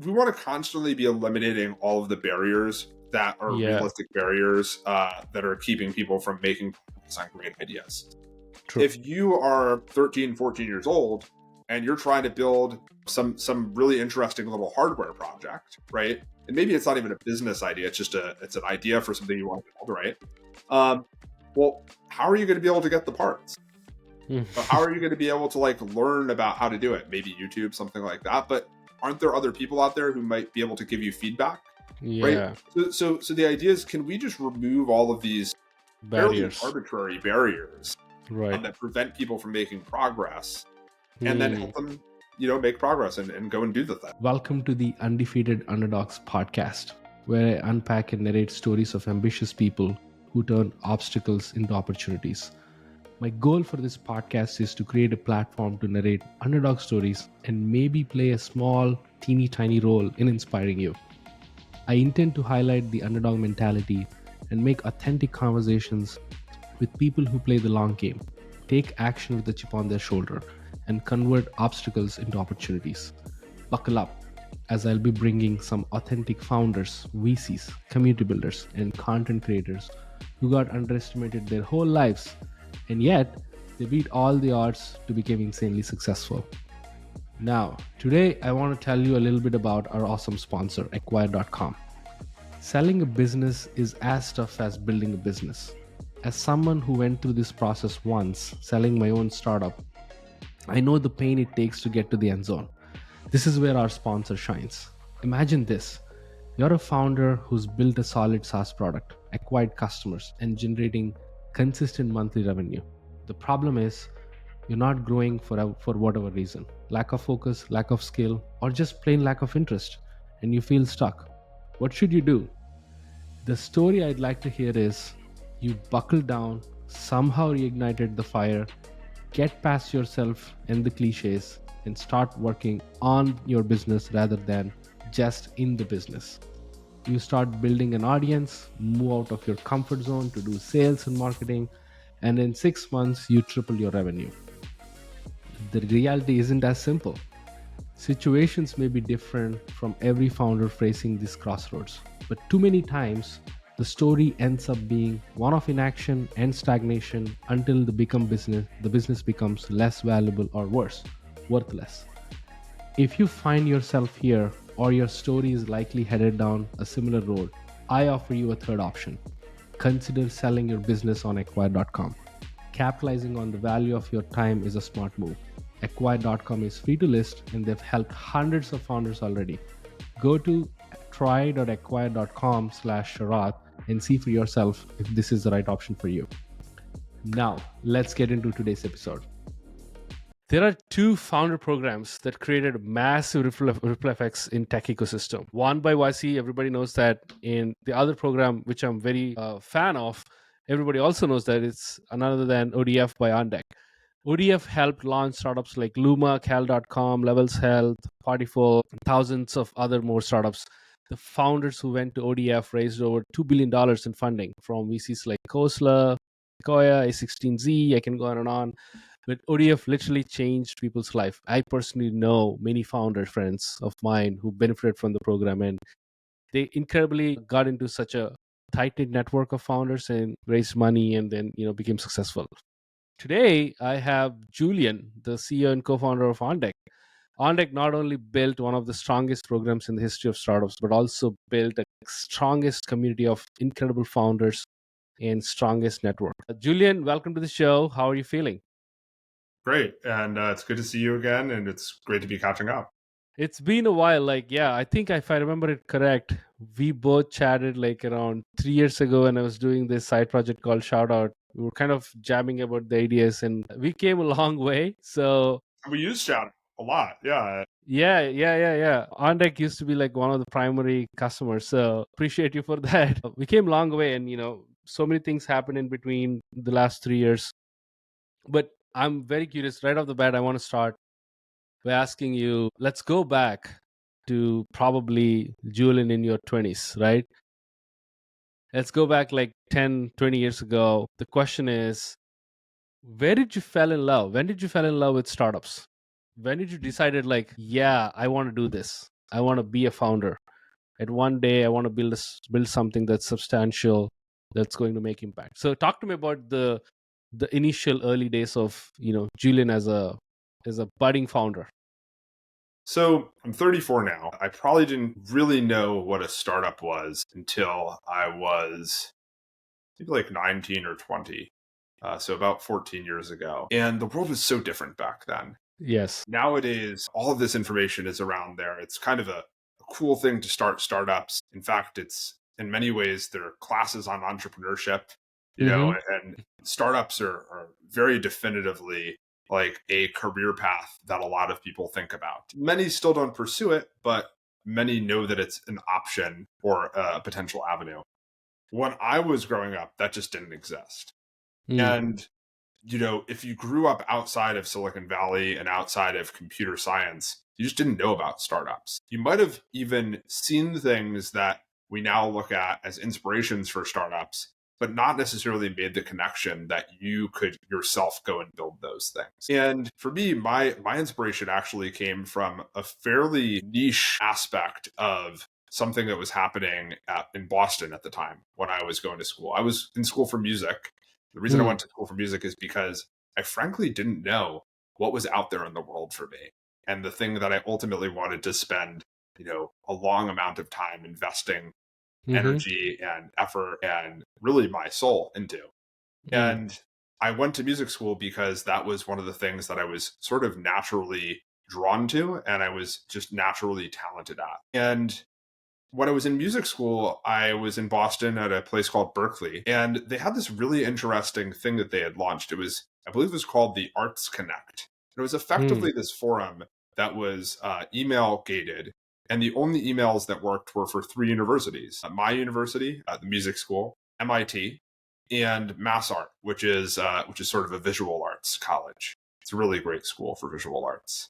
we want to constantly be eliminating all of the barriers that are realistic barriers that are keeping people from making some great ideas. True. If you are 13, 14 years old and you're trying to build some really interesting little hardware project, right? And maybe it's not even a business idea, it's an idea for something you want to build, right? Well, how are you going to be able to get the parts? How are you going to be able to learn about how to do it? Maybe YouTube, something like that. But aren't there other people out there who might be able to give you feedback? Yeah. Right. So the idea is, can we just remove all of these barriers, fairly arbitrary barriers, right, that prevent people from making progress, and then help them, make progress and go and do the thing? Welcome to the Undefeated Underdogs podcast, where I unpack and narrate stories of ambitious people who turn obstacles into opportunities. My goal for this podcast is to create a platform to narrate underdog stories and maybe play a small, teeny tiny role in inspiring you. I intend to highlight the underdog mentality and make authentic conversations with people who play the long game, take action with a chip on their shoulder, and convert obstacles into opportunities. Buckle up, as I'll be bringing some authentic founders, VCs, community builders, and content creators who got underestimated their whole lives, and yet they beat all the odds to become insanely successful. Now, today I want to tell you a little bit about our awesome sponsor, Acquire.com. Selling a business is as tough as building a business. As someone who went through this process once, selling my own startup, I know the pain it takes to get to the end zone. This is where our sponsor shines. Imagine this. You're a founder who's built a solid SaaS product, acquired customers, and generating consistent monthly revenue. The problem is you're not growing for whatever reason. Lack of focus, lack of skill, or just plain lack of interest, and you feel stuck. What should you do? The story I'd like to hear is you buckled down, somehow reignited the fire, get past yourself and the cliches, and start working on your business rather than just in the business. You start building an audience, move out of your comfort zone to do sales and marketing, and in 6 months, you triple your revenue. The reality isn't as simple. Situations may be different from every founder facing this crossroads, but too many times, the story ends up being one of inaction and stagnation until the business becomes less valuable or worse, worthless. If you find yourself here or your story is likely headed down a similar road, I offer you a third option. Consider selling your business on Acquire.com. Capitalizing on the value of your time is a smart move. Acquire.com is free to list and they've helped hundreds of founders already. Go to try.acquire.com/Shoutout and see for yourself if this is the right option for you. Now, let's get into today's episode. There are two founder programs that created massive ripple effects in tech ecosystem. One by YC, everybody knows that. In the other program, which I'm very fan of, everybody also knows that it's none other than ODF by OnDeck. ODF helped launch startups like Luma, Cal.com, Levels Health, Partyful, and thousands of other more startups. The founders who went to ODF raised over $2 billion in funding from VCs like Khosla, Sequoia, A16Z, I can go on and on. But ODF literally changed people's life. I personally know many founder friends of mine who benefited from the program, and they incredibly got into such a tight-knit network of founders and raised money and then became successful. Today, I have Julian, the CEO and co-founder of OnDeck. OnDeck not only built one of the strongest programs in the history of startups, but also built the strongest community of incredible founders and strongest network. Julian, welcome to the show. How are you feeling? Great. And it's good to see you again. And it's great to be catching up. It's been a while. I think if I remember it correct, we both chatted around 3 years ago when I was doing this side project called Shoutout. We were kind of jamming about the ideas and we came a long way. So we use Shoutout a lot. Yeah. Yeah. OnDeck used to be one of the primary customers. So appreciate you for that. We came a long way and, so many things happened in between the last 3 years. But I'm very curious. Right off the bat, I want to start by asking you, let's go back to probably Julian in your 20s, right? Let's go back 10, 20 years ago. The question is, where did you fall in love? When did you fall in love with startups? When did you decided I want to do this? I want to be a founder. And one day I want to build something that's substantial, that's going to make impact. So talk to me about the initial early days of, Julian as a budding founder. So I'm 34 now. I probably didn't really know what a startup was until I was maybe like 19 or 20. So about 14 years ago. And the world was so different back then. Yes. Nowadays, all of this information is around there. It's kind of a cool thing to start startups. In fact, it's in many ways, there are classes on entrepreneurship, Mm-hmm. and startups are very definitively like a career path that a lot of people think about. Many still don't pursue it, but many know that it's an option or a potential avenue. When I was growing up, that just didn't exist. Mm. And if you grew up outside of Silicon Valley and outside of computer science, you just didn't know about startups. You might have even seen things that we now look at as inspirations for startups, but not necessarily made the connection that you could yourself go and build those things. And for me, my inspiration actually came from a fairly niche aspect of something that was happening in Boston at the time when I was going to school. I was in school for music. The reason I Mm. went to school for music is because I frankly didn't know what was out there in the world for me. And the thing that I ultimately wanted to spend, a long amount of time investing Mm-hmm. energy and effort and really my soul into. Mm. And I went to music school because that was one of the things that I was sort of naturally drawn to and I was just naturally talented at. And when I was in music school, I was in Boston at a place called Berklee, and they had this really interesting thing that they had launched. I believe it was called the Arts Connect. It was Mm. effectively this forum that was email gated, and the only emails that worked were for three universities: my university, the music school, MIT, and MassArt, which is sort of a visual arts college. It's a really great school for visual arts.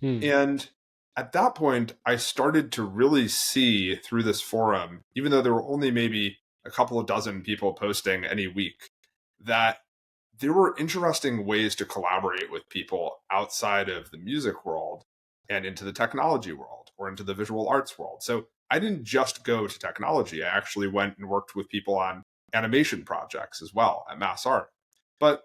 Mm. And at that point, I started to really see through this forum, even though there were only maybe a couple of dozen people posting any week, that there were interesting ways to collaborate with people outside of the music world and into the technology world or into the visual arts world. So I didn't just go to technology. I actually went and worked with people on animation projects as well at MassArt. But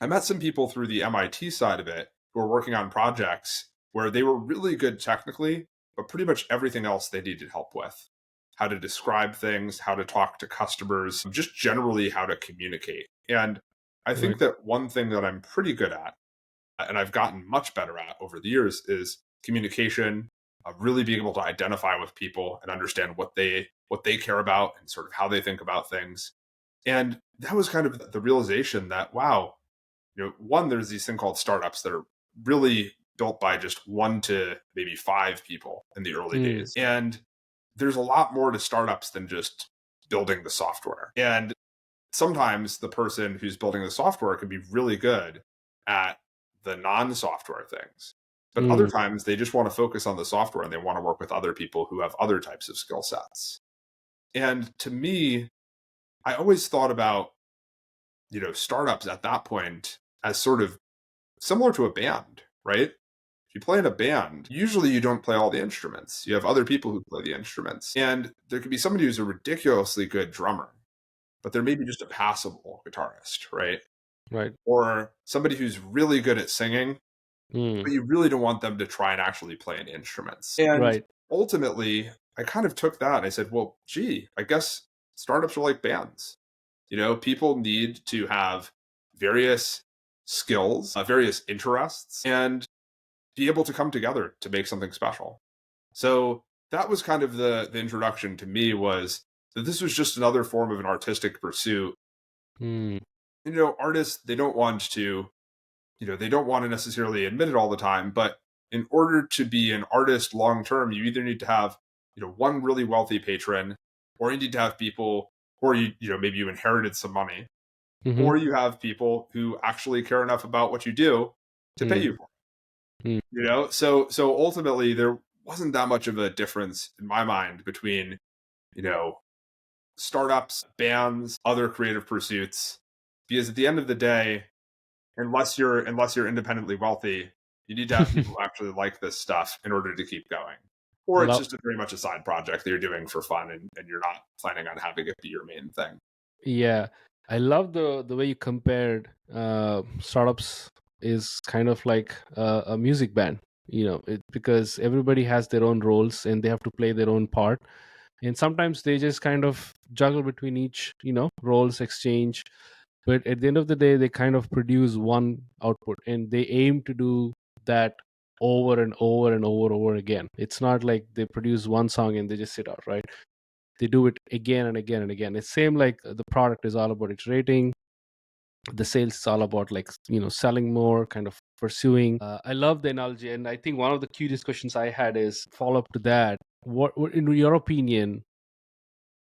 I met some people through the MIT side of it who were working on projects where they were really good technically, but pretty much everything else they needed help with. How to describe things, how to talk to customers, just generally how to communicate. And I think Right. that one thing that I'm pretty good at, and I've gotten much better at over the years, is communication, really being able to identify with people and understand what they care about and sort of how they think about things. And that was kind of the realization that, wow, one, there's these thing called startups that are really built by just one to maybe five people in the early Mm. days. And there's a lot more to startups than just building the software. And sometimes the person who's building the software can be really good at the non-software things. But other Mm. times they just want to focus on the software and they want to work with other people who have other types of skill sets. And to me, I always thought about, startups at that point as sort of similar to a band, right? If you play in a band, usually you don't play all the instruments. You have other people who play the instruments. And there could be somebody who's a ridiculously good drummer, but they're maybe just a passable guitarist, right? Right. Or somebody who's really good at singing, Mm. but you really don't want them to try and actually play any instruments. And Right. ultimately, I kind of took that and I said, well, gee, I guess startups are like bands. People need to have various skills, various interests, and be able to come together to make something special. So that was kind of the introduction to me, was that this was just another form of an artistic pursuit. Mm. Artists, they don't want to necessarily admit it all the time, but in order to be an artist long term, you either need to have, one really wealthy patron, or you need to have people, or maybe you inherited some money, Mm-hmm. or you have people who actually care enough about what you do to pay Mm. you for Mm. it. So ultimately there wasn't that much of a difference in my mind between, you know, startups, bands, other creative pursuits, because at the end of the day, unless you're independently wealthy, you need to have people who actually like this stuff in order to keep going. or it's Love, just very much a side project that you're doing for fun, and you're not planning on having it be your main thing. yeah, I love the way you compared startups is kind of like a music band. Because everybody has their own roles and they have to play their own part, and sometimes they just kind of juggle between each roles exchange, but at the end of the day they kind of produce one output, and they aim to do that over and over and over again. It's not like they produce one song and they just sit out, right? They do it again and again and again. It's same like the product is all about iterating, the sales is all about like selling more, kind of pursuing. I love the analogy, and I think one of the curious questions I had is follow up to that. What in your opinion,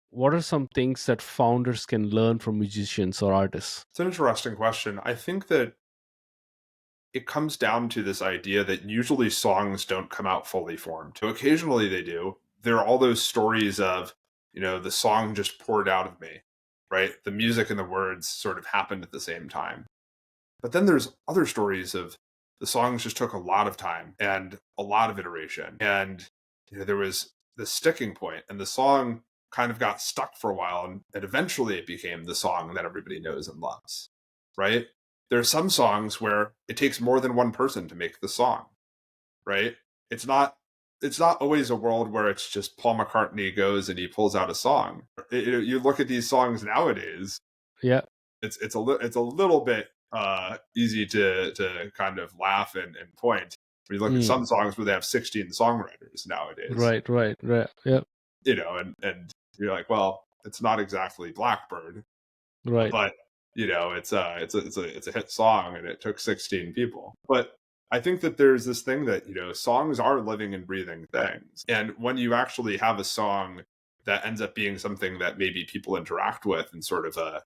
what are some things that founders can learn from musicians or artists? It's an interesting question. I think that it comes down to this idea that usually songs don't come out fully formed. So occasionally they do. There are all those stories of, the song just poured out of me, right? The music and the words sort of happened at the same time. But then there's other stories of the songs just took a lot of time and a lot of iteration. And there was the sticking point, and the song kind of got stuck for a while, and eventually it became the song that everybody knows and loves, right? There are some songs where it takes more than one person to make the song, right? It's not always a world where it's just Paul McCartney goes and he pulls out a song. You look at these songs nowadays, Yeah. it's a little bit easy to kind of laugh and point. When you look at some songs where they have 16 songwriters nowadays, Right. Yeah. And you're like, well, it's not exactly Blackbird, Right. but it's a hit song and it took 16 people. But I think that there's this thing that songs are living and breathing things, and when you actually have a song that ends up being something that maybe people interact with in sort of a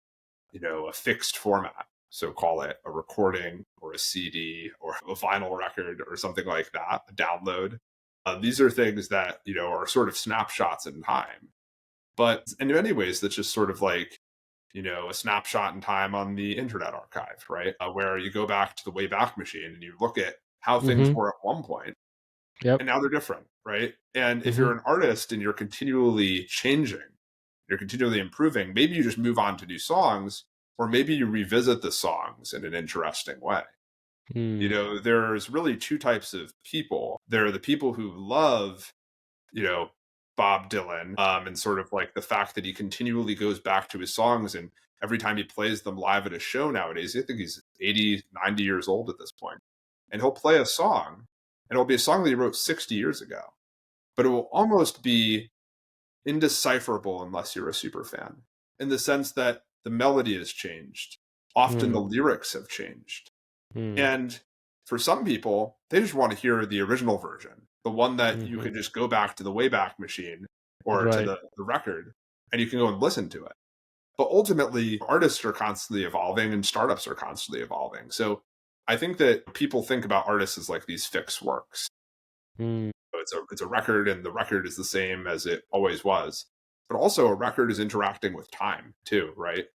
fixed format, so call it a recording or a CD or a vinyl record or something like that, a download. These are things that are sort of snapshots in time, but in many ways that's just sort of like a snapshot in time on the Internet Archive, right? Where you go back to the Wayback Machine and you look at how things were at one point, Yep. and now they're different, right? And if Mm-hmm. you're an artist and you're continually changing, you're continually improving, maybe you just move on to new songs, or maybe you revisit the songs in an interesting way. There's really two types of people. There are the people who love, Bob Dylan, and sort of like the fact that he continually goes back to his songs, and every time he plays them live at a show nowadays, I think he's 80, 90 years old at this point, and he'll play a song, and it'll be a song that he wrote 60 years ago, but it will almost be indecipherable unless you're a super fan, in the sense that the melody has changed. Often the lyrics have changed. And for some people, they just want to hear the original version, the one that you can just go back to the Wayback Machine or to Right. the record, and you can go and listen to it. But ultimately, artists are constantly evolving and startups are constantly evolving. So I think that people think about artists as like these fixed works. It's a record, and the record is the same as it always was. But also a record is interacting with time too, right?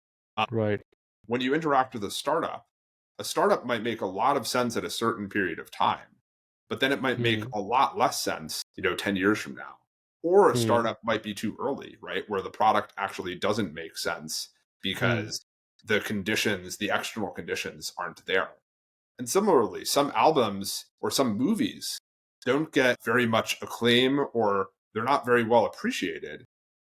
Right. When you interact with a startup might make a lot of sense at a certain period of time, but then it might make a lot less sense, 10 years from now. Or a startup might be too early, right? Where the product actually doesn't make sense because the conditions, the external conditions aren't there. And similarly, some albums or some movies don't get very much acclaim, or they're not very well appreciated.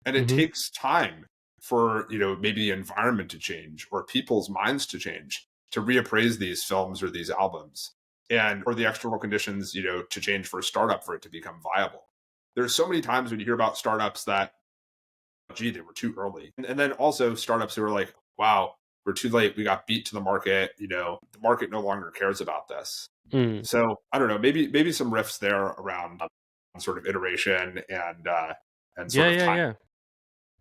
And it takes time for, maybe the environment to change or people's minds to change to reappraise these films or these albums, and for the external conditions, to change for a startup for it to become viable. There's so many times when you hear about startups that, gee, they were too early. And then also startups who are like, wow, we're too late. We got beat to the market. The market no longer cares about this. So I don't know, maybe some riffs there around sort of iteration and sort of time. Yeah.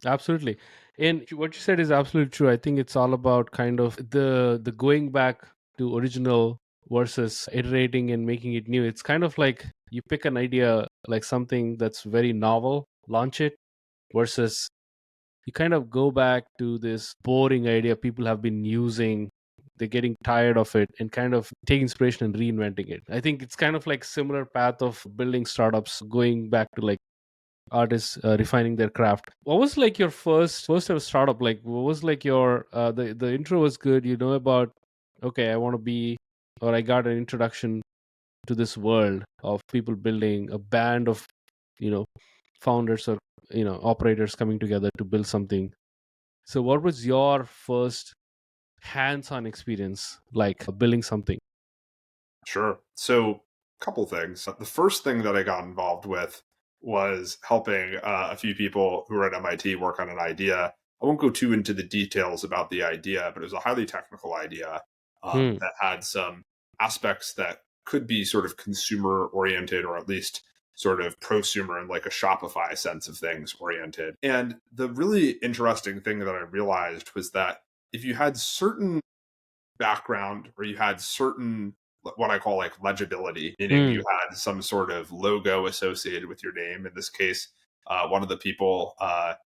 Absolutely. And what you said is absolutely true. I think it's all about kind of the going back to original versus iterating and making it new. It's kind of like you pick an idea, like something that's very novel, launch it, versus you kind of go back to this boring idea people have been using they're getting tired of it and kind of take inspiration and reinventing it. I think it's kind of like similar path of building startups, going back to like artists refining their craft. What was like your first ever startup? Like what was like your the intro was good, you know, about okay, I want to be, or I got an introduction to this world of people building a band of, you know, founders or, you know, operators coming together to build something. So what was your first hands-on experience like building something? Sure. So, a couple things. The first thing that I got involved with was helping a few people who were at MIT work on an idea. I won't go too into the details about the idea, but it was a highly technical idea Hmm. that had some aspects that could be sort of consumer oriented, or at least sort of prosumer in like a Shopify sense of things oriented. And the really interesting thing that I realized was that if you had certain background, or you had certain what I call like legibility, meaning Hmm. you had some sort of logo associated with your name. In this case, one of the people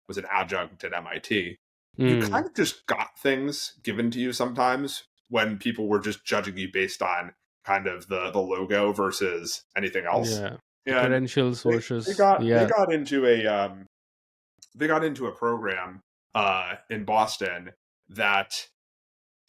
was an adjunct at MIT. You Hmm. kind of just got things given to you sometimes when people were just judging you based on kind of the logo versus anything else. Yeah. The And credentials they versus got they yeah. got into a they got into a program in Boston that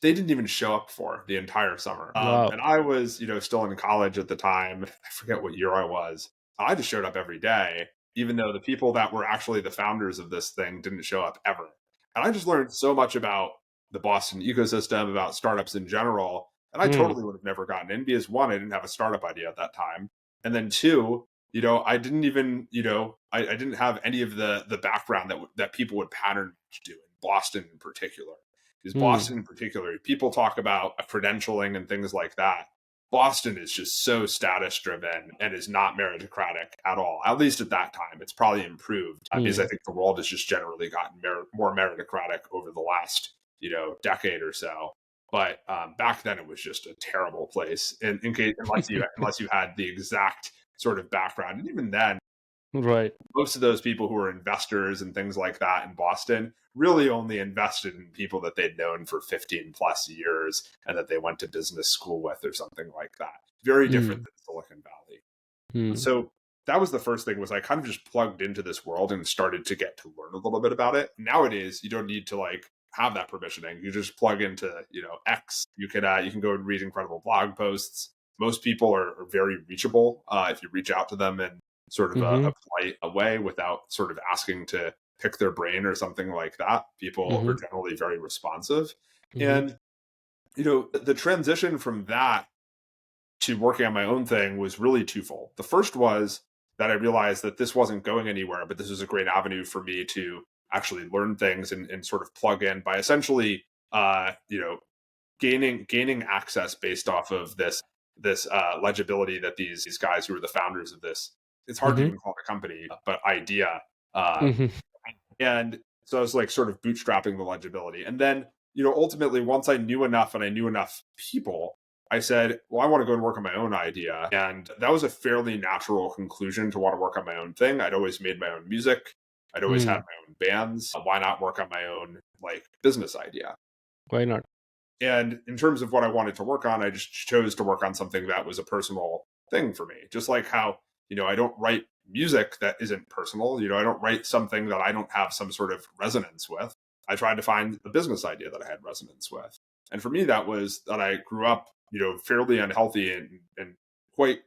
they didn't even show up for the entire summer. Wow. And I was, still in college at the time. I forget what year I was. I just showed up every day, even though the people that were actually the founders of this thing didn't show up ever. And I just learned so much about the Boston ecosystem, about startups in general. And I Hmm. totally would have never gotten in because one, I didn't have a startup idea at that time. And then two, I didn't even, I didn't have any of the background that people would pattern to do in Boston in particular. Because Hmm. Boston in particular, people talk about credentialing and things like that. Boston is just so status driven and is not meritocratic at all. At least at that time, it's probably improved because Hmm. I think the world has just generally gotten more meritocratic over the last decade or so. But back then, it was just a terrible place. In case unless you had the exact sort of background, and even then, Right. most of those people who were investors and things like that in Boston really only invested in people that they'd known for 15 plus years and that they went to business school with or something like that. Very different Hmm. than Silicon Valley. Hmm. So that was the first thing, was I kind of just plugged into this world and started to get to learn a little bit about it. Nowadays, you don't need to like have that permissioning. You just plug into, X. You can go and read incredible blog posts. Most people are very reachable if you reach out to them in sort of Hmm. a polite way without sort of asking to pick their brain or something like that. People are Hmm. generally very responsive. Hmm. And, the transition from that to working on my own thing was really twofold. The first was that I realized that this wasn't going anywhere, but this was a great avenue for me to actually learn things and sort of plug in by essentially, gaining access based off of this legibility that these guys who are the founders of this. It's hard to Hmm. even call it a company, but idea. Uh, Hmm. and so I was like sort of bootstrapping the legibility. And then, ultimately, once I knew enough and I knew enough people, I said, well, I want to go and work on my own idea. And that was a fairly natural conclusion to want to work on my own thing. I'd always made my own music. I'd always had Hmm. my own bands. Why not work on my own like business idea? Why not? And in terms of what I wanted to work on, I just chose to work on something that was a personal thing for me. Just like how, I don't write music that isn't personal. I don't write something that I don't have some sort of resonance with. I tried to find a business idea that I had resonance with. And for me, that was that I grew up, fairly unhealthy and quite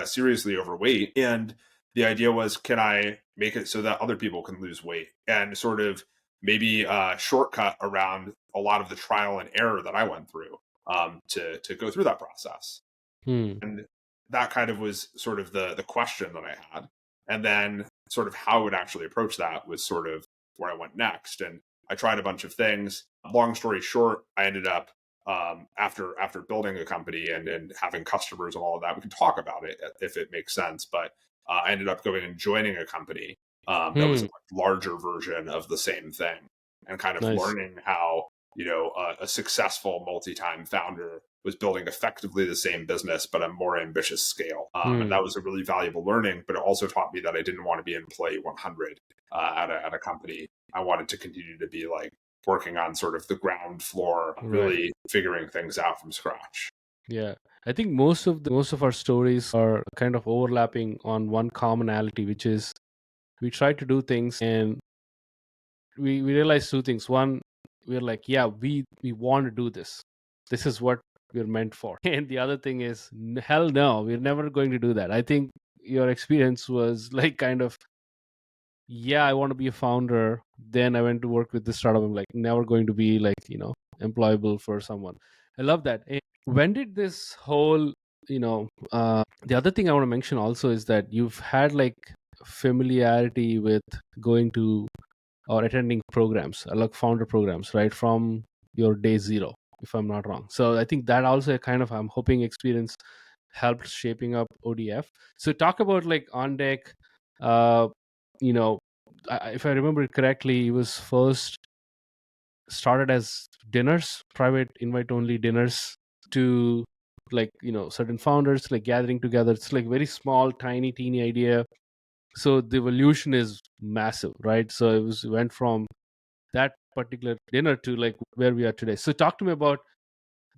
seriously overweight. And the idea was, can I make it so that other people can lose weight and sort of maybe a shortcut around a lot of the trial and error that I went through to go through that process. Hmm. And that kind of was sort of the question that I had. And then sort of how I would actually approach that was sort of where I went next. And I tried a bunch of things. Long story short, I ended up after building a company and having customers and all of that. We can talk about it if it makes sense. But I ended up going and joining a company that was a Hmm. much larger version of the same thing, and kind of Nice. learning how a successful multi-time founder was building effectively the same business but a more ambitious scale. And Hmm. that was a really valuable learning. But it also taught me that I didn't want to be employee 100 at a company. I wanted to continue to be like working on sort of the ground floor, Right. really figuring things out from scratch. Yeah. I think most of our stories are kind of overlapping on one commonality, which is we try to do things and we realize two things. One, we're like, yeah, we want to do this. This is what we're meant for. And the other thing is, hell no, we're never going to do that. I think your experience was like kind of, yeah, I want to be a founder. Then I went to work with this startup. I'm like, never going to be like, employable for someone. I love that. And when did this whole, the other thing I want to mention also is that you've had like familiarity with going to or attending programs, like founder programs, right? From your day zero, if I'm not wrong. So I think that also kind of, I'm hoping, experience helped shaping up ODF. So talk about like on deck, uh, you know, if I remember correctly, it was first started as dinners, private invite only dinners to like, certain founders like gathering together. It's like very small, tiny, teeny idea. So the evolution is massive, right? So it went from that particular dinner to like where we are today. So talk to me about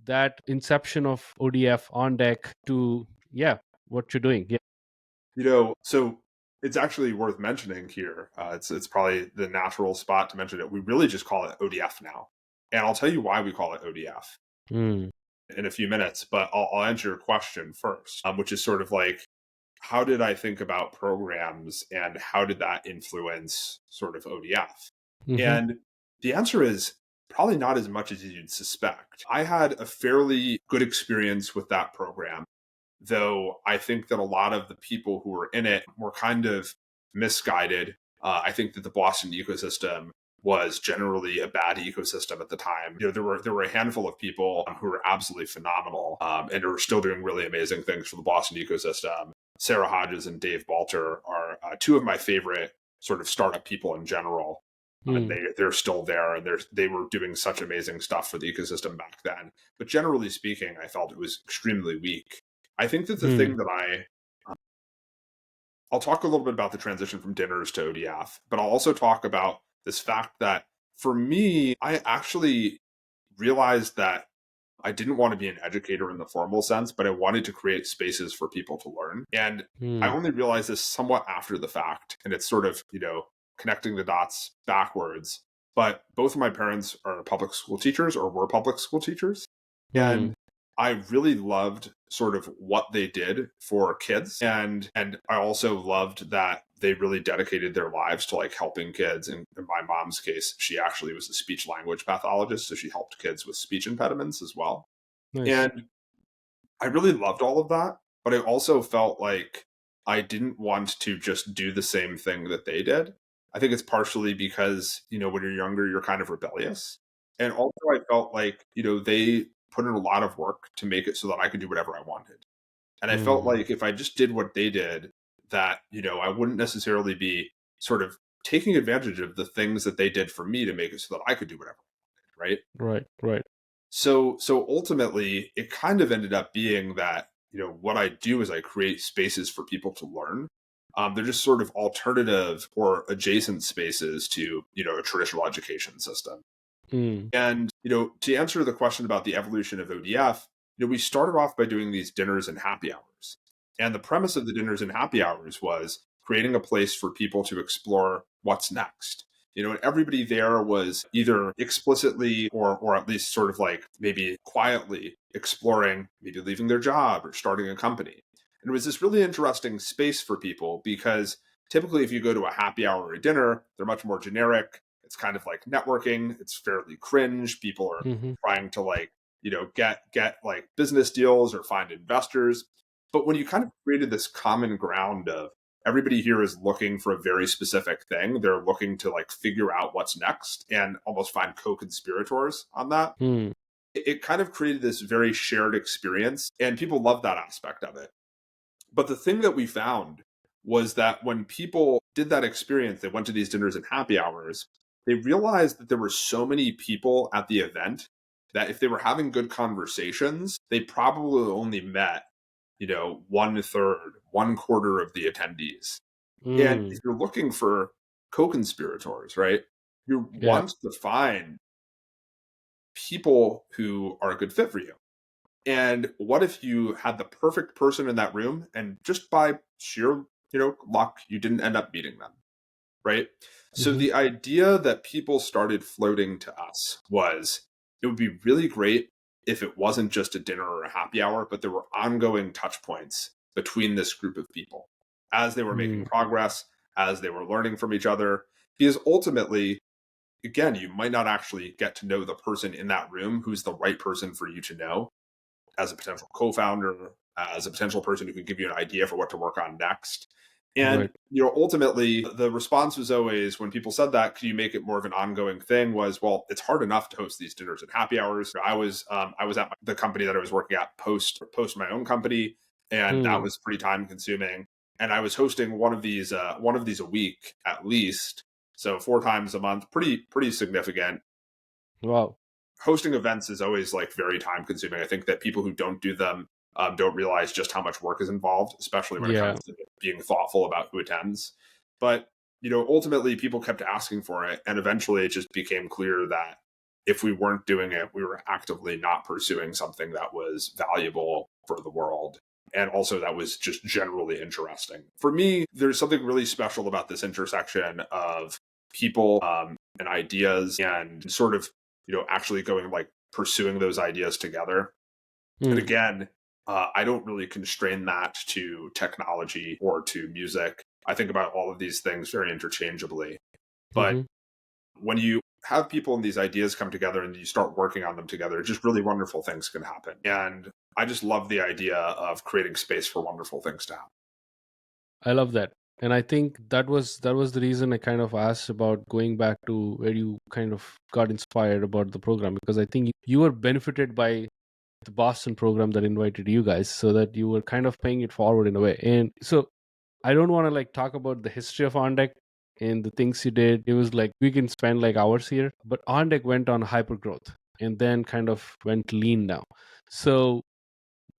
that inception of ODF on deck to, yeah, what you're doing. Yeah. So it's actually worth mentioning here. It's probably the natural spot to mention it. We really just call it ODF now, and I'll tell you why we call it ODF Mm, in a few minutes. But I'll answer your question first, which is sort of like, how did I think about programs, and how did that influence sort of ODF? mm-hmm, And the answer is probably not as much as you'd suspect. I had a fairly good experience with that program, though I think that a lot of the people who were in it were kind of misguided. I think that the Boston ecosystem was generally a bad ecosystem at the time. There were a handful of people who were absolutely phenomenal, and are still doing really amazing things for the Boston ecosystem. Sarah Hodges and Dave Balter are two of my favorite sort of startup people in general. And mm, they're still there, and they were doing such amazing stuff for the ecosystem back then. But generally speaking, I felt it was extremely weak. I think that the mm, thing that I'll talk a little bit about the transition from dinners to ODF, but I'll also talk about this fact that for me, I actually realized that I didn't want to be an educator in the formal sense, but I wanted to create spaces for people to learn. And I mm, only realized this somewhat after the fact. And it's sort of, connecting the dots backwards. But both of my parents are public school teachers or were public school teachers. mm, And I really loved sort of what they did for kids. And I also loved that they really dedicated their lives to like helping kids. And in my mom's case, she actually was a speech language pathologist. So she helped kids with speech impediments as well. nice. And I really loved all of that. But I also felt like I didn't want to just do the same thing that they did. I think it's partially because, when you're younger, you're kind of rebellious. And also I felt like, they put in a lot of work to make it so that I could do whatever I wanted. And I felt Mm, like if I just did what they did, that, I wouldn't necessarily be sort of taking advantage of the things that they did for me to make it so that I could do whatever, right? right, right. So ultimately, it kind of ended up being that, what I do is I create spaces for people to learn. They're just sort of alternative or adjacent spaces to, a traditional education system. Mm, And, to answer the question about the evolution of ODF, we started off by doing these dinners and happy hours. And the premise of the dinners and happy hours was creating a place for people to explore what's next. And everybody there was either explicitly or at least sort of like maybe quietly exploring, maybe leaving their job or starting a company. And it was this really interesting space for people because typically if you go to a happy hour or a dinner, they're much more generic. It's kind of like networking. It's fairly cringe. People are mm-hmm, trying to like, get like business deals or find investors. But when you kind of created this common ground of everybody here is looking for a very specific thing, they're looking to like figure out what's next and almost find co-conspirators on that. mm, It kind of created this very shared experience, and people love that aspect of it. But the thing that we found was that when people did that experience, they went to these dinners and happy hours, they realized that there were so many people at the event that if they were having good conversations, they probably only met, one third, one quarter of the attendees. And mm, if you're looking for co conspirators, right, you yeah. want to find people who are a good fit for you. And what if you had the perfect person in that room and just by sheer, luck, you didn't end up meeting them, right? So Mm-hmm. the idea that people started floating to us was it would be really great if it wasn't just a dinner or a happy hour, but there were ongoing touch points between this group of people as they were making progress, as they were learning from each other. Because ultimately, again, you might not actually get to know the person in that room who's the right person for you to know as a potential co-founder, as a potential person who can give you an idea for what to work on next. And, Right. ultimately the response was always, when people said that, could you make it more of an ongoing thing, was, well, it's hard enough to host these dinners and happy hours. I was at the company that I was working at post my own company, and that was pretty time consuming. And I was hosting one of these a week at least. So 4 times a month, pretty significant. Wow. Hosting events is always like very time consuming. I think that people who don't do them don't realize just how much work is involved, especially when it Yeah. comes to being thoughtful about who attends. But, ultimately people kept asking for it. And eventually it just became clear that if we weren't doing it, we were actively not pursuing something that was valuable for the world. And also that was just generally interesting. For me, there's something really special about this intersection of people and ideas, and sort of actually going, like, pursuing those ideas together. And again, I don't really constrain that to technology or to music. I think about all of these things very interchangeably. But Mm-hmm. when you have people and these ideas come together and you start working on them together, just really wonderful things can happen. And I just love the idea of creating space for wonderful things to happen. I love that. And I think that was the reason I kind of asked about going back to where you kind of got inspired about the program, because I think you were benefited by the Boston program that invited you guys, so that you were kind of paying it forward in a way. And so I don't want to like talk about the history of OnDeck and the things you did. It was like we can spend like hours here, but OnDeck went on hypergrowth and then kind of went lean now. So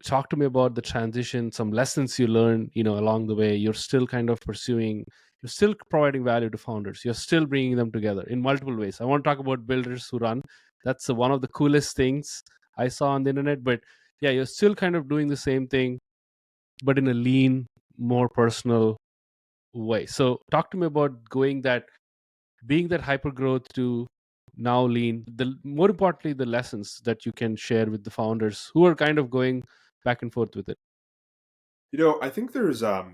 talk to me about the transition, some lessons you learned, along the way. You're still kind of pursuing, you're still providing value to founders, you're still bringing them together in multiple ways. I want to talk about builders who run. That's one of the coolest things I saw on the internet. But yeah, you're still kind of doing the same thing, but in a lean, more personal way. So talk to me about being that hyper growth to now lean, the more importantly the lessons that you can share with the founders who are kind of going back and forth with it. I think there's a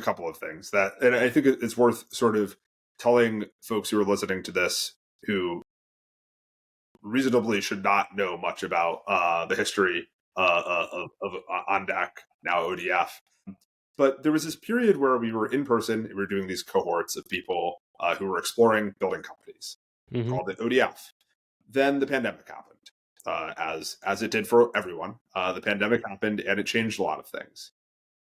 couple of things that, and I think it's worth sort of telling folks who are listening to this, who reasonably should not know much about the history of OnDeck, now ODF. But there was this period where we were in person, we were doing these cohorts of people who were exploring building companies, Mm-hmm. called it ODF. Then the pandemic happened, as it did for everyone. The pandemic happened and it changed a lot of things.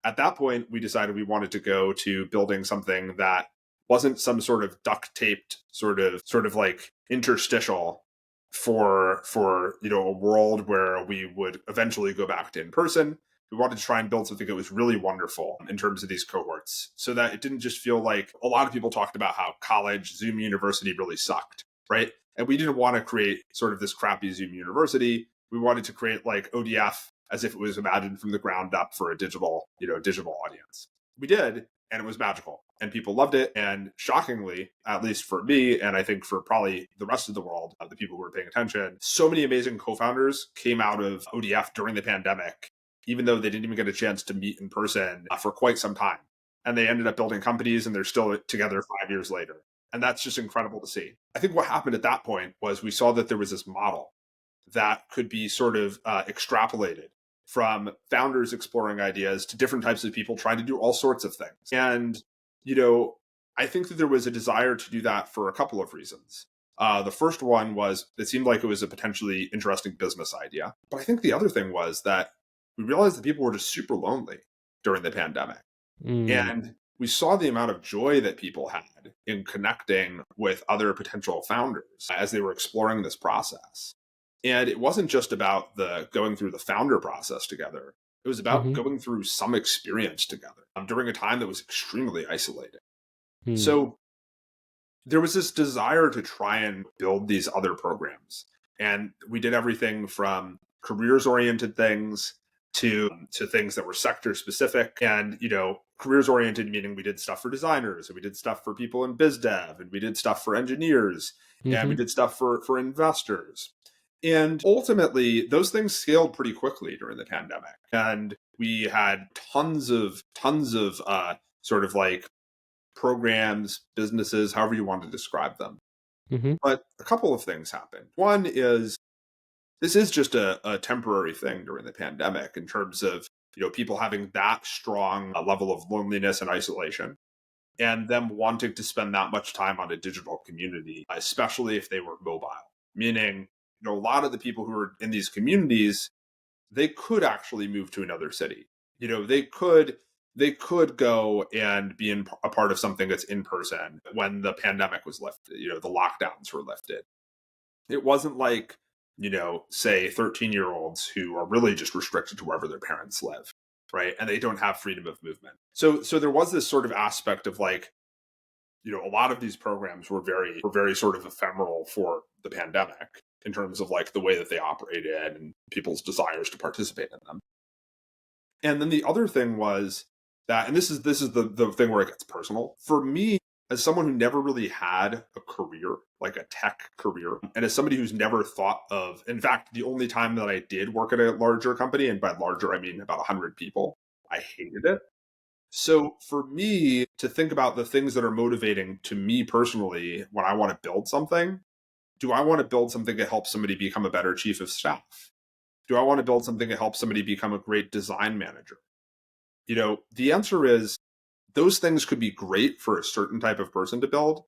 At that point, we decided we wanted to go to building something that wasn't some sort of duct taped sort of like interstitial for a world where we would eventually go back to in person. We wanted to try and build something that was really wonderful in terms of these cohorts, so that it didn't just feel like a lot of people talked about how college Zoom university really sucked, right? And we didn't want to create sort of this crappy Zoom university. We wanted to create like ODF as if it was imagined from the ground up for a digital audience. We did, and it was magical, and people loved it. And shockingly, at least for me, and I think for probably the rest of the world, the people who were paying attention, so many amazing co-founders came out of ODF during the pandemic, even though they didn't even get a chance to meet in person for quite some time. And they ended up building companies, and they're still together 5 years later. And that's just incredible to see. I think what happened at that point was we saw that there was this model that could be sort of extrapolated from founders exploring ideas to different types of people trying to do all sorts of things. And, I think that there was a desire to do that for a couple of reasons. The first one was it seemed like it was a potentially interesting business idea. But I think the other thing was that we realized that people were just super lonely during the pandemic. And we saw the amount of joy that people had in connecting with other potential founders as they were exploring this process. And it wasn't just about the going through the founder process together. It was about Mm-hmm. going through some experience together during a time that was extremely isolated. Mm. So there was this desire to try and build these other programs. And we did everything from careers oriented things to things that were sector specific. And, careers oriented meaning we did stuff for designers, and we did stuff for people in biz dev, and we did stuff for engineers, and we Mm-hmm. did stuff for investors. And ultimately, those things scaled pretty quickly during the pandemic. And we had tons of sort of like programs, businesses, however you want to describe them. Mm-hmm. But a couple of things happened. One is this is just a temporary thing during the pandemic in terms of people having that strong level of loneliness and isolation, and them wanting to spend that much time on a digital community, especially if they were mobile. Meaning, a lot of the people who are in these communities, they could actually move to another city. They could go and be a part of something that's in person when the pandemic was lifted. The lockdowns were lifted. It wasn't like, say 13-year-olds who are really just restricted to wherever their parents live, right? And they don't have freedom of movement. So there was this sort of aspect of like, a lot of these programs were very sort of ephemeral for the pandemic in terms of like the way that they operated and people's desires to participate in them. And then the other thing was that, and this is the thing where it gets personal for me, as someone who never really had a career, like a tech career, and as somebody who's never thought of, in fact, the only time that I did work at a larger company, and by larger I mean about 100 people, I hated it. So for me to think about the things that are motivating to me personally when I want to build something, do I want to build something that helps somebody become a better chief of staff? Do I want to build something that helps somebody become a great design manager? The answer is those things could be great for a certain type of person to build.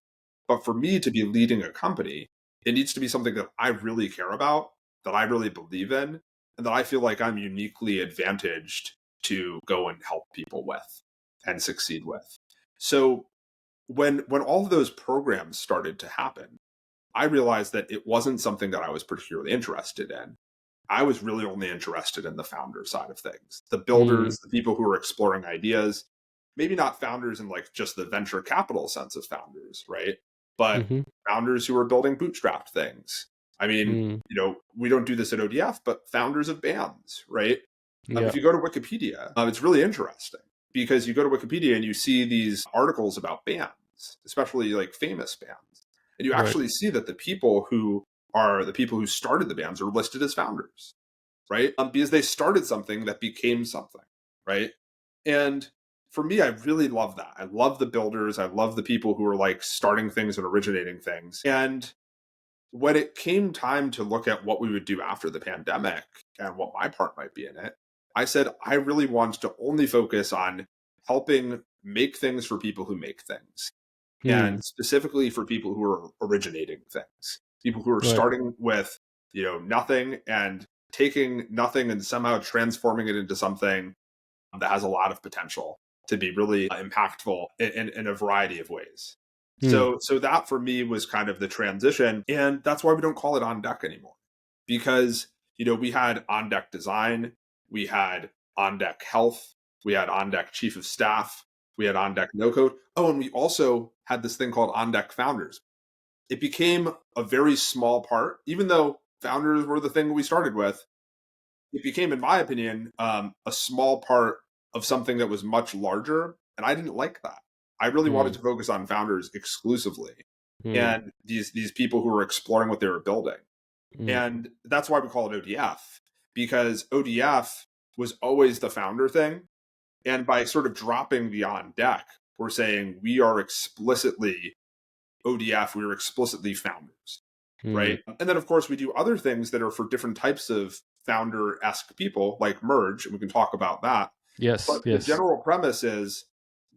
But for me to be leading a company, it needs to be something that I really care about, that I really believe in, and that I feel like I'm uniquely advantaged to go and help people with and succeed with. So when all of those programs started to happen, I realized that it wasn't something that I was particularly interested in. I was really only interested in the founder side of things, the builders, the people who are exploring ideas, maybe not founders in like just the venture capital sense of founders, right? But Mm-hmm. founders who are building bootstrapped things. I mean, Mm. we don't do this at ODF, but founders of bands, right? Yeah. If you go to Wikipedia, it's really interesting because you go to Wikipedia and you see these articles about bands, especially like famous bands. And you Right. actually see that the people who started the bands are listed as founders, right? Because they started something that became something, right? And for me, I really love that. I love the builders. I love the people who are like starting things and originating things. And when it came time to look at what we would do after the pandemic and what my part might be in it, I said I really want to only focus on helping make things for people who make things, Mm. and specifically for people who are originating things, people who are Right. starting with nothing and taking nothing and somehow transforming it into something that has a lot of potential to be really impactful in a variety of ways. Mm. So that for me was kind of the transition, and that's why we don't call it on deck anymore, because we had on deck design, we had on deck health, we had on deck chief of staff, we had on deck no code. Oh, and we also had this thing called on deck founders. It became a very small part, even though founders were the thing we started with. It became, in my opinion, a small part of something that was much larger, and I didn't like that. I really wanted Mm. to focus on founders exclusively, Mm. and these people who were exploring what they were building. Mm. And that's why we call it ODF, because ODF was always the founder thing. And by sort of dropping the on deck, we're saying we are explicitly ODF, we are explicitly founders, Mm. right? And then, of course, we do other things that are for different types of founder-esque people, like Merge, and we can talk about that. Yes. But the Yes. general premise is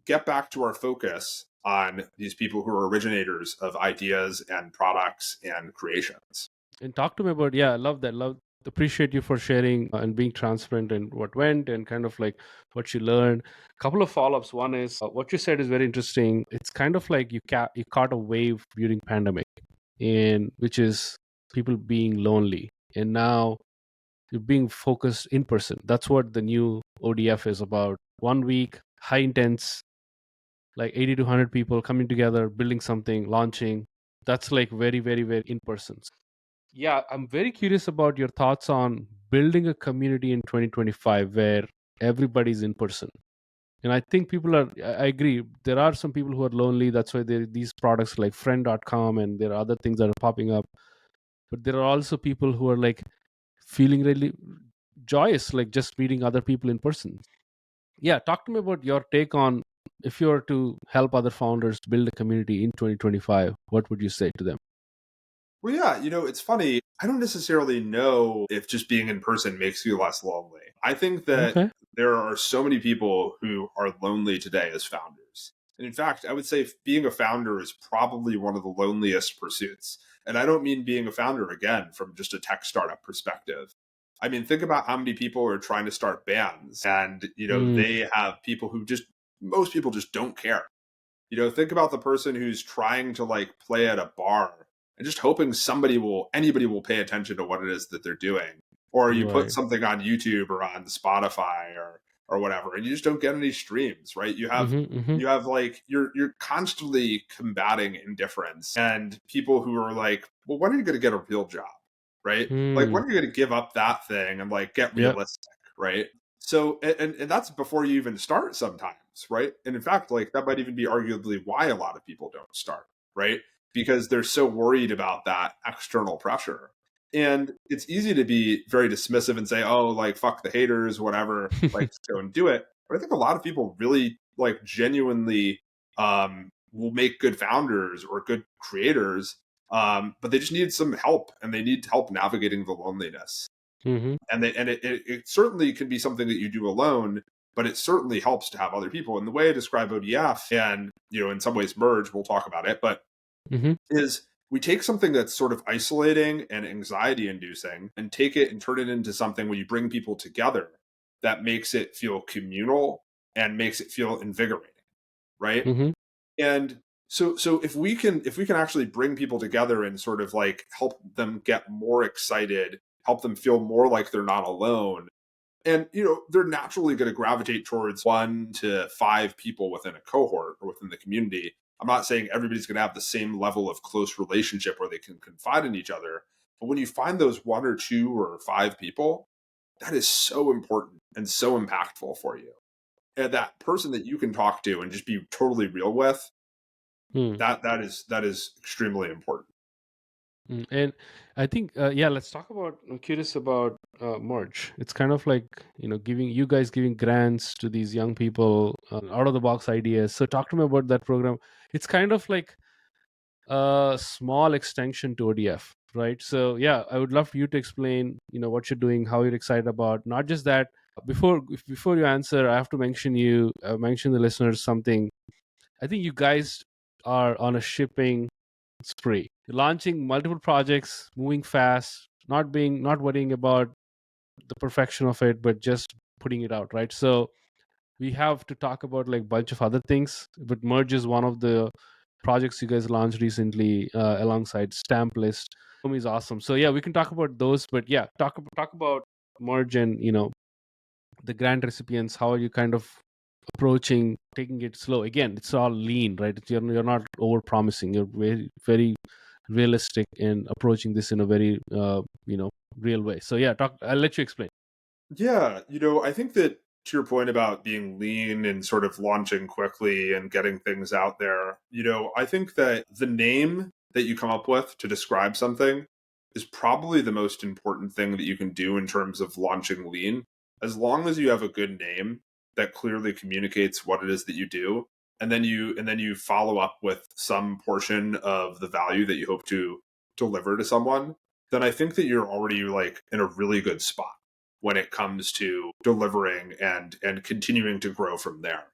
get back to our focus on these people who are originators of ideas and products and creations. And talk to me about, yeah, I love that. Love, appreciate you for sharing and being transparent and what went and kind of like what you learned. Couple of follow-ups. One is what you said is very interesting. It's kind of like you caught a wave during pandemic, and which is people being lonely, and now you're being focused in person. That's what the new ODF is about. 1 week, high intense, like 80 to 100 people coming together, building something, launching. That's like very, very, very in person. Yeah, I'm very curious about your thoughts on building a community in 2025 where everybody's in person. And I think people are, I agree, there are some people who are lonely. That's why there are these products like friend.com and there are other things that are popping up. But there are also people who are like feeling really joyous, like just meeting other people in person. Yeah, talk to me about your take on if you were to help other founders build a community in 2025, what would you say to them? Well, yeah, it's funny. I don't necessarily know if just being in person makes you less lonely. I think that Okay. there are so many people who are lonely today as founders. And in fact, I would say being a founder is probably one of the loneliest pursuits. And I don't mean being a founder again from just a tech startup perspective. I mean, think about how many people are trying to start bands and, Mm, they have people who most people just don't care. Think about the person who's trying to like play at a bar and just hoping anybody will pay attention to what it is that they're doing. Or you put right. something on YouTube or on Spotify or whatever, and you just don't get any streams, right? Mm-hmm, mm-hmm. You have like you're constantly combating indifference and people who are like, well, when are you gonna get a real job? Right? Like Mm, when are you gonna give up that thing and like get yeah. realistic, right? So, and that's before you even start sometimes, right? And in fact, like that might even be arguably why a lot of people don't start, right? Because they're so worried about that external pressure. And it's easy to be very dismissive and say, oh, like, fuck the haters, whatever, like, just go and do it. But I think a lot of people really, like, genuinely will make good founders or good creators, but they just need some help and they need help navigating the loneliness. Mm-hmm. And it certainly can be something that you do alone, but it certainly helps to have other people. And the way I describe ODF and, in some ways merge, we'll talk about it, but Mm-hmm. is we take something that's sort of isolating and anxiety inducing and take it and turn it into something when you bring people together that makes it feel communal and makes it feel invigorating, right? Mm-hmm. And so if we can actually bring people together and sort of like help them get more excited, help them feel more like they're not alone, and they're naturally going to gravitate towards 1 to 5 people within a cohort or within the community. I'm not saying everybody's going to have the same level of close relationship where they can confide in each other, but when you find those 1 or 2 or 5 people, that is so important and so impactful for you. And that person that you can talk to and just be totally real with, Mm. that is extremely important. And I think, yeah, let's talk about. I'm curious about merge. It's kind of like giving you guys giving grants to these young people, out of the box ideas. So talk to me about that program. It's kind of like a small extension to ODF, right? So yeah, I would love for you to explain, what you're doing, how you're excited about. Not just that. Before you answer, I have to mention the listeners something. I think you guys are on a shipping spree, launching multiple projects, moving fast, not worrying about the perfection of it, but just putting it out, right? So we have to talk about like bunch of other things, but merge is one of the projects you guys launched recently, alongside stamp list. Is awesome. So yeah, we can talk about those, but yeah, talk about merge and the grant recipients. How are you kind of approaching taking it slow? Again, it's all lean, right? You're not over promising. You're very very realistic in approaching this in a very real way. So yeah, talk. I'll let you explain. Yeah, I think that to your point about being lean and sort of launching quickly and getting things out there, I think that the name that you come up with to describe something is probably the most important thing that you can do in terms of launching lean. As long as you have a good name that clearly communicates what it is that you do, and then you follow up with some portion of the value that you hope to deliver to someone, then I think that you're already like in a really good spot when it comes to delivering and continuing to grow from there.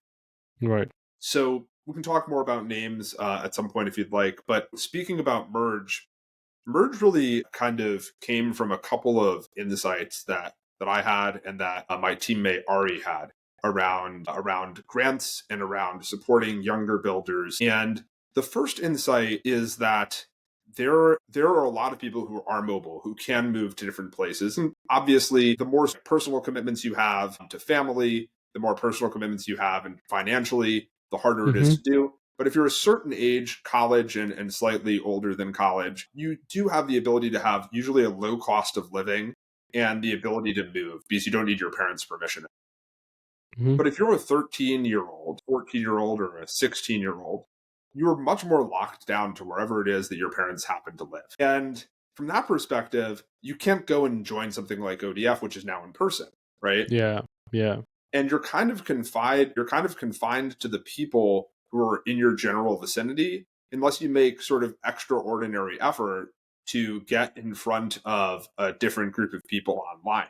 Right. So we can talk more about names at some point if you'd like. But speaking about Merge really kind of came from a couple of insights that I had and that my teammate Ari had around grants and around supporting younger builders. And the first insight is that there are a lot of people who are mobile who can move to different places, and obviously the more personal commitments you have to family, the more personal commitments you have and financially, the harder it is Mm-hmm. to do. But if you're a certain age, college and slightly older than college, you do have the ability to have usually a low cost of living and the ability to move because you don't need your parents' permission. Hmm. But if you're a 13-year-old, 14-year-old, or a 16-year-old, you're much more locked down to wherever it is that your parents happen to live. And from that perspective, you can't go and join something like ODF, which is now in person, right? Yeah. Yeah. And you're kind of confined to the people who are in your general vicinity unless you make sort of extraordinary effort to get in front of a different group of people online.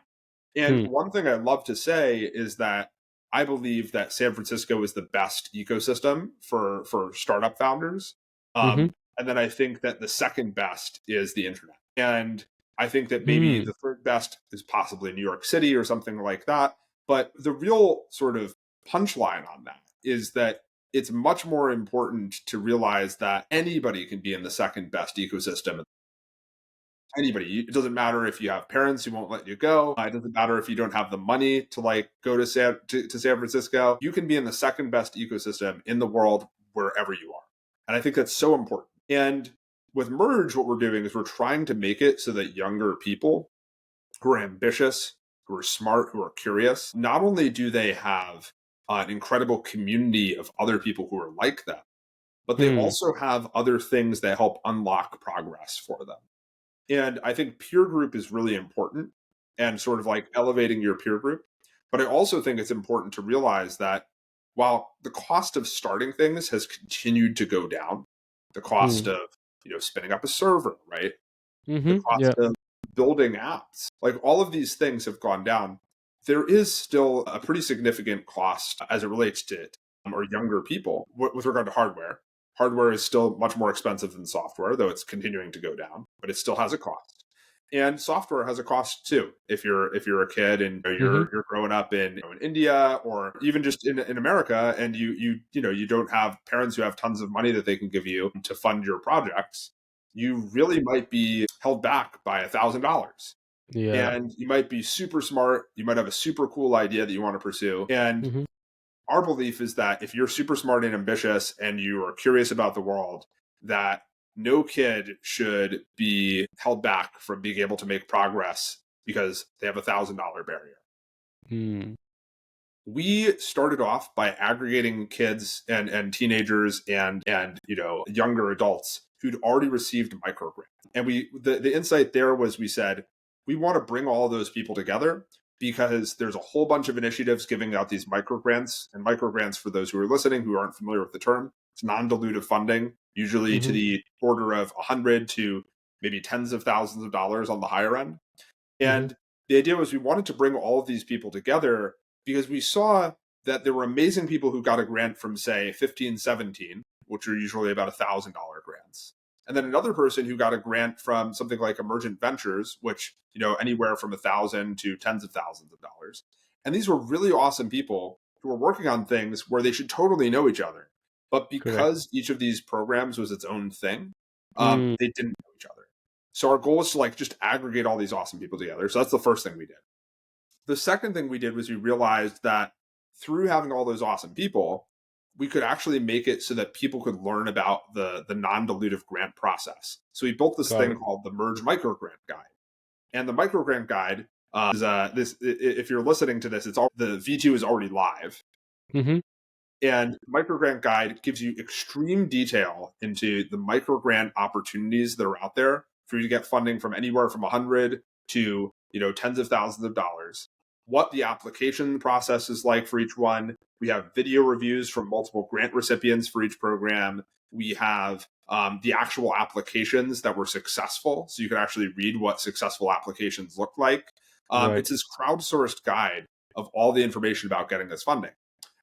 And Hmm. one thing I love to say is that I believe that San Francisco is the best ecosystem for startup founders. Hmm. And then I think that the second best is the internet. And I think that maybe Hmm. the third best is possibly New York City or something like that. But the real sort of punchline on that is that it's much more important to realize that anybody can be in the second best ecosystem. Anybody. It doesn't matter if you have parents who won't let you go. It doesn't matter if you don't have the money to like go to San Francisco. You can be in the second best ecosystem in the world wherever you are. And I think that's so important. And with Merge, what we're doing is we're trying to make it so that younger people who are ambitious, who are smart, who are curious, not only do they have an incredible community of other people who are like them, but they Hmm. also have other things that help unlock progress for them. And I think peer group is really important and sort of like elevating your peer group. But I also think it's important to realize that while the cost of starting things has continued to go down, the cost Hmm. of, spinning up a server, right? The Hmm. cost Yeah. of building apps, like all of these things have gone down. There is still a pretty significant cost as it relates to it, or younger people with regard to hardware. Hardware is still much more expensive than software, though it's continuing to go down, but it still has a cost. And software has a cost too. If you're a kid and Hmm. you're growing up in India or even just in America, and you don't have parents who have tons of money that they can give you to fund your projects, you really might be held back by $1,000. Yeah. And you might be super smart. You might have a super cool idea that you want to pursue. And Hmm. our belief is that if you're super smart and ambitious and you are curious about the world, that no kid should be held back from being able to make progress because they have $1,000 barrier. Hmm. We started off by aggregating kids and teenagers and younger adults who'd already received microgrants. And the insight there was we said we want to bring all of those people together because there's a whole bunch of initiatives giving out these microgrants. And microgrants, for those who are listening who aren't familiar with the term, it's non-dilutive funding, usually to Hmm. the order of 100 to maybe tens of thousands of dollars on the higher end. Hmm. And the idea was we wanted to bring all of these people together because we saw that there were amazing people who got a grant from, say, 15, 17, which are usually about $1,000 grants. And then another person who got a grant from something like Emergent Ventures, which, anywhere from 1,000 to tens of thousands of dollars. And these were really awesome people who were working on things where they should totally know each other. But Correct. because each of these programs was its own thing, Hmm. they didn't know each other. So our goal is to like just aggregate all these awesome people together. So that's the first thing we did. The second thing we did was we realized that through having all those awesome people, we could actually make it so that people could learn about the non-dilutive grant process. So we built this Got thing it. called the Merge Microgrant Guide. And the Microgrant Guide is this. If you're listening to this, the V2 is already live. Hmm. And Microgrant Guide gives you extreme detail into the microgrant opportunities that are out there for you to get funding from anywhere from 100 to tens of thousands of dollars. What the application process is like for each one. We have video reviews from multiple grant recipients for each program. We have the actual applications that were successful, so you can actually read what successful applications look like. Right. It's this crowdsourced guide of all the information about getting this funding.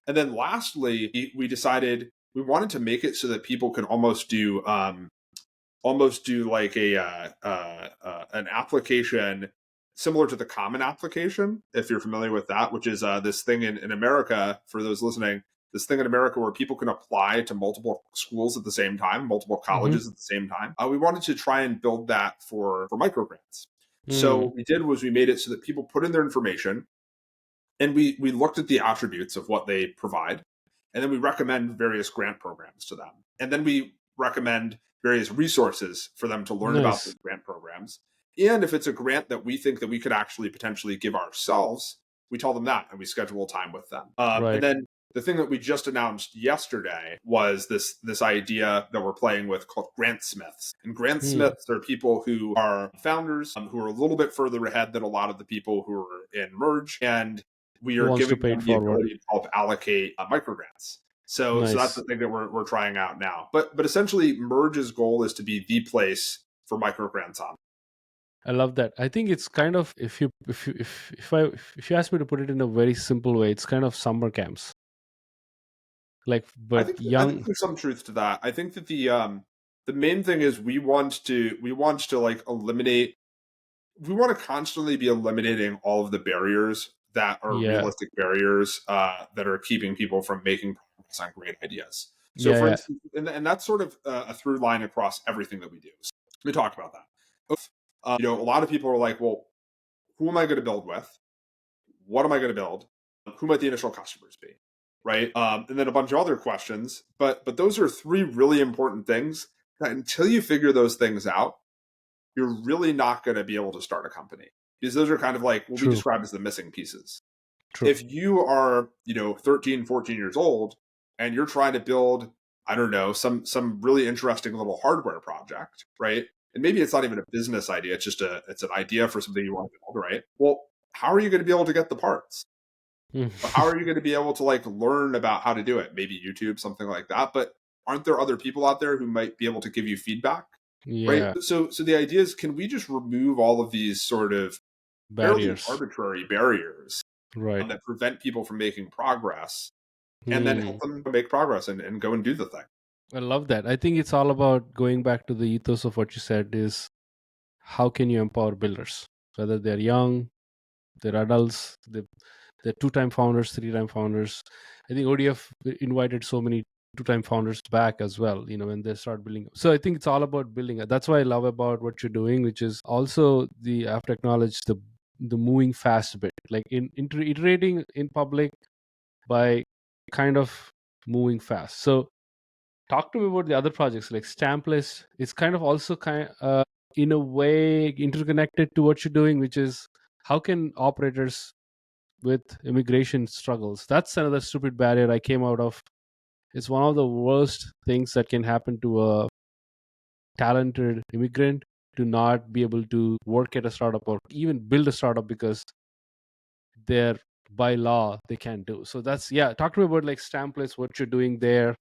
And then lastly, we decided we wanted to make it so that people could almost do like an application similar to the Common Application, if you're familiar with that, which is this thing in America, for those listening, this thing in America where people can apply to multiple schools at the same time, multiple Hmm. colleges at the same time. We wanted to try and build that for microgrants. So Hmm. what we did was we made it so that people put in their information and we looked at the attributes of what they provide. And then we recommend various grant programs to them. And then we recommend various resources for them to learn about Nice. those grant programs. And if it's a grant that we think that we could actually potentially give ourselves, we tell them that and we schedule time with them. And Right. then the thing that we just announced yesterday was this idea that we're playing with called grant smiths. And grant smiths are people who are founders who are a little bit further ahead than a lot of the people who are in Merge. And we Who are wants to giving pay them it the forward? ability to help allocate microgrants. So that's Nice. the thing that we're trying out now. But essentially, Merge's goal is to be the place for microgrants on. I love that. I think it's kind of, if you ask me to put it in a very simple way, it's kind of summer camps. Like, I but think young. there's some truth to that. I think that the main thing is we want to like eliminate. We want to constantly be eliminating all of the barriers that are Yeah. realistic barriers that are keeping people from making progress on great ideas. So, Yeah, for yeah. instance, and that's sort of a through line across everything that we do. So we talk about that. A lot of people are like, well, who am I going to build with? What am I going to build? Who might the initial customers be? Right. And then a bunch of other questions. But those are three really important things that until you figure those things out, you're really not going to be able to start a company, because those are kind of like what we True. describe as the missing pieces. True. If you are, 13, 14 years old and you're trying to build, I don't know, some really interesting little hardware project, right? And maybe it's not even a business idea, it's an idea for something you want to build, right? Well, how are you going to be able to get the parts? Or how are you going to be able to like learn about how to do it? Maybe YouTube, something like that. But aren't there other people out there who might be able to give you feedback? Right. Yeah. So the idea is, can we just remove all of these sort of fairly Barriers. arbitrary barriers Right. that prevent people from making progress, and then help them make progress and go and do the thing? I love that. I think it's all about going back to the ethos of what you said is, how can you empower builders? Whether they're young, they're adults, they're two-time founders, three-time founders. I think ODF invited so many two-time founders back as well, when they start building. So I think it's all about building. That's what I love about what you're doing, which is also I have to acknowledge the moving fast bit, like iterating in public by kind of moving fast. So talk to me about the other projects like Stampless. It's kind of also in a way interconnected to what you're doing, which is how can operators with immigration struggles. That's another stupid barrier I came out of. It's one of the worst things that can happen to a talented immigrant, to not be able to work at a startup or even build a startup because they're, by law, they can't do. So that's, yeah, talk to me about like Stampless, what you're doing there,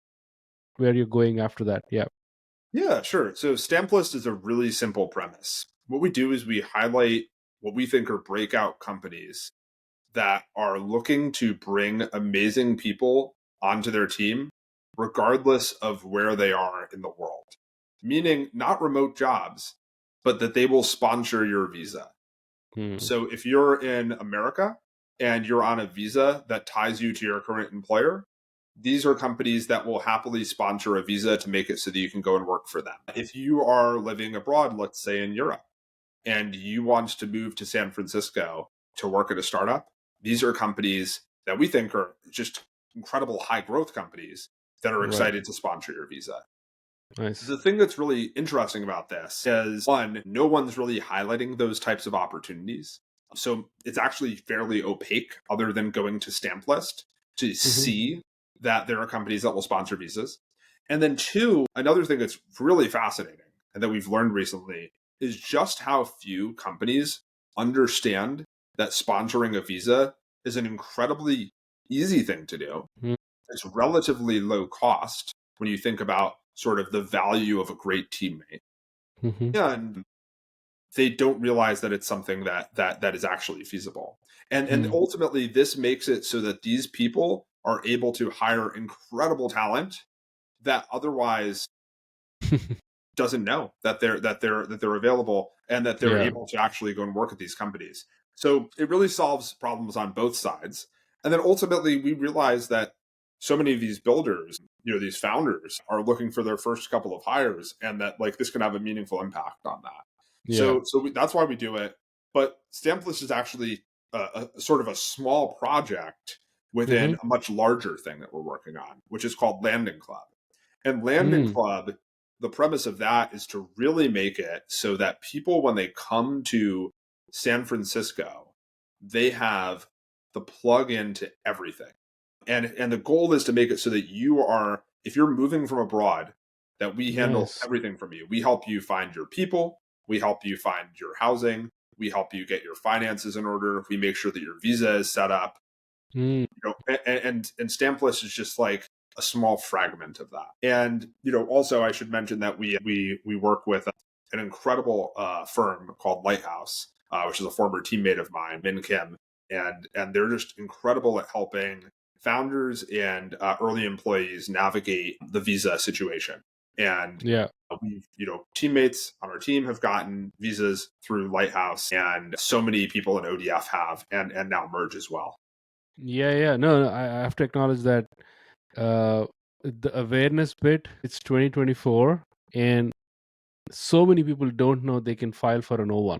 where you're going after that. Yeah, sure. So Stamplist is a really simple premise. What we do is we highlight what we think are breakout companies that are looking to bring amazing people onto their team, regardless of where they are in the world. Meaning not remote jobs, but that they will sponsor your visa. So if you're in America and you're on a visa that ties you to your current employer, these are companies that will happily sponsor a visa to make it so that you can go and work for them. If you are living abroad, let's say in Europe, and you want to move to San Francisco to work at a startup, these are companies that we think are just incredible high growth companies that are excited to sponsor your visa. Nice. The thing that's really interesting about this is, one, no one's really highlighting those types of opportunities. So it's actually fairly opaque, other than going to Stamplist to see that there are companies that will sponsor visas. And then two, another thing that's really fascinating and that we've learned recently is just how few companies understand that sponsoring a visa is an incredibly easy thing to do. It's relatively low cost when you think about sort of the value of a great teammate. And they don't realize that it's something that is actually feasible. And ultimately, this makes it so that these people are able to hire incredible talent that otherwise doesn't know that they're available, and that they're able to actually go and work at these companies. So it really solves problems on both sides. And then ultimately, we realize that so many of these builders, these founders, are looking for their first couple of hires, and that like this can have a meaningful impact on that. So that's why we do it. But Stampless is actually a sort of a small project within a much larger thing that we're working on, which is called Landing Club. And Landing Club, the premise of that is to really make it so that people, when they come to San Francisco, they have the plug into everything. And the goal is to make it so that you are, if you're moving from abroad, that we handle everything from you. We help you find your people. We help you find your housing. We help you get your finances in order. We make sure that your visa is set up. You know, and Stampless is just like a small fragment of that. And you know, also I should mention that we work with an incredible firm called Lighthouse, which is a former teammate of mine, Min Kim, and they're just incredible at helping founders and early employees navigate the visa situation. And we've, you know, teammates on our team have gotten visas through Lighthouse, and so many people in ODF have, and now Merge as well. No, I have to acknowledge that the awareness bit, it's 2024, and so many people don't know they can file for an O1.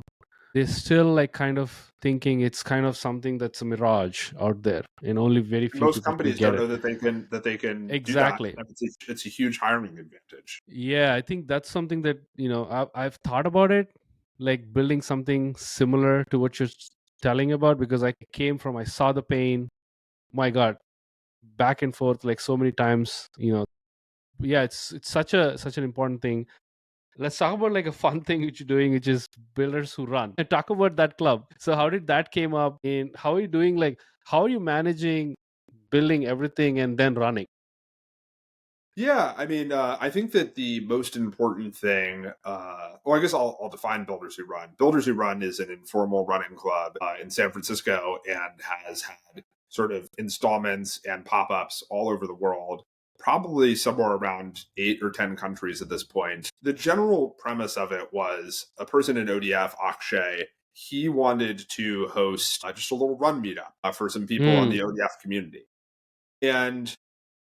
They're still like kind of thinking it's kind of something that's a mirage out there, and only very few Most people companies can get don't know it. that they can Exactly. do that. It's a huge hiring advantage. Yeah, I think that's something that, you know, I've thought about it, like building something similar to what you're telling about, because I saw the pain. My God, back and forth like so many times, you know. Yeah, it's such an important thing. Let's talk about like a fun thing which you're doing, which is Builders Who Run, and talk about that club. So how did that came up, and how are you doing, like how are you managing building everything and then running? Yeah, I mean, I think that the most important thing, well, I guess I'll define Builders Who Run. Builders Who Run is an informal running club in San Francisco and has had sort of installments and pop ups all over the world, probably somewhere around 8 or 10 countries at this point. The general premise of it was a person in ODF, Akshay, he wanted to host just a little run meetup for some people in the ODF community. And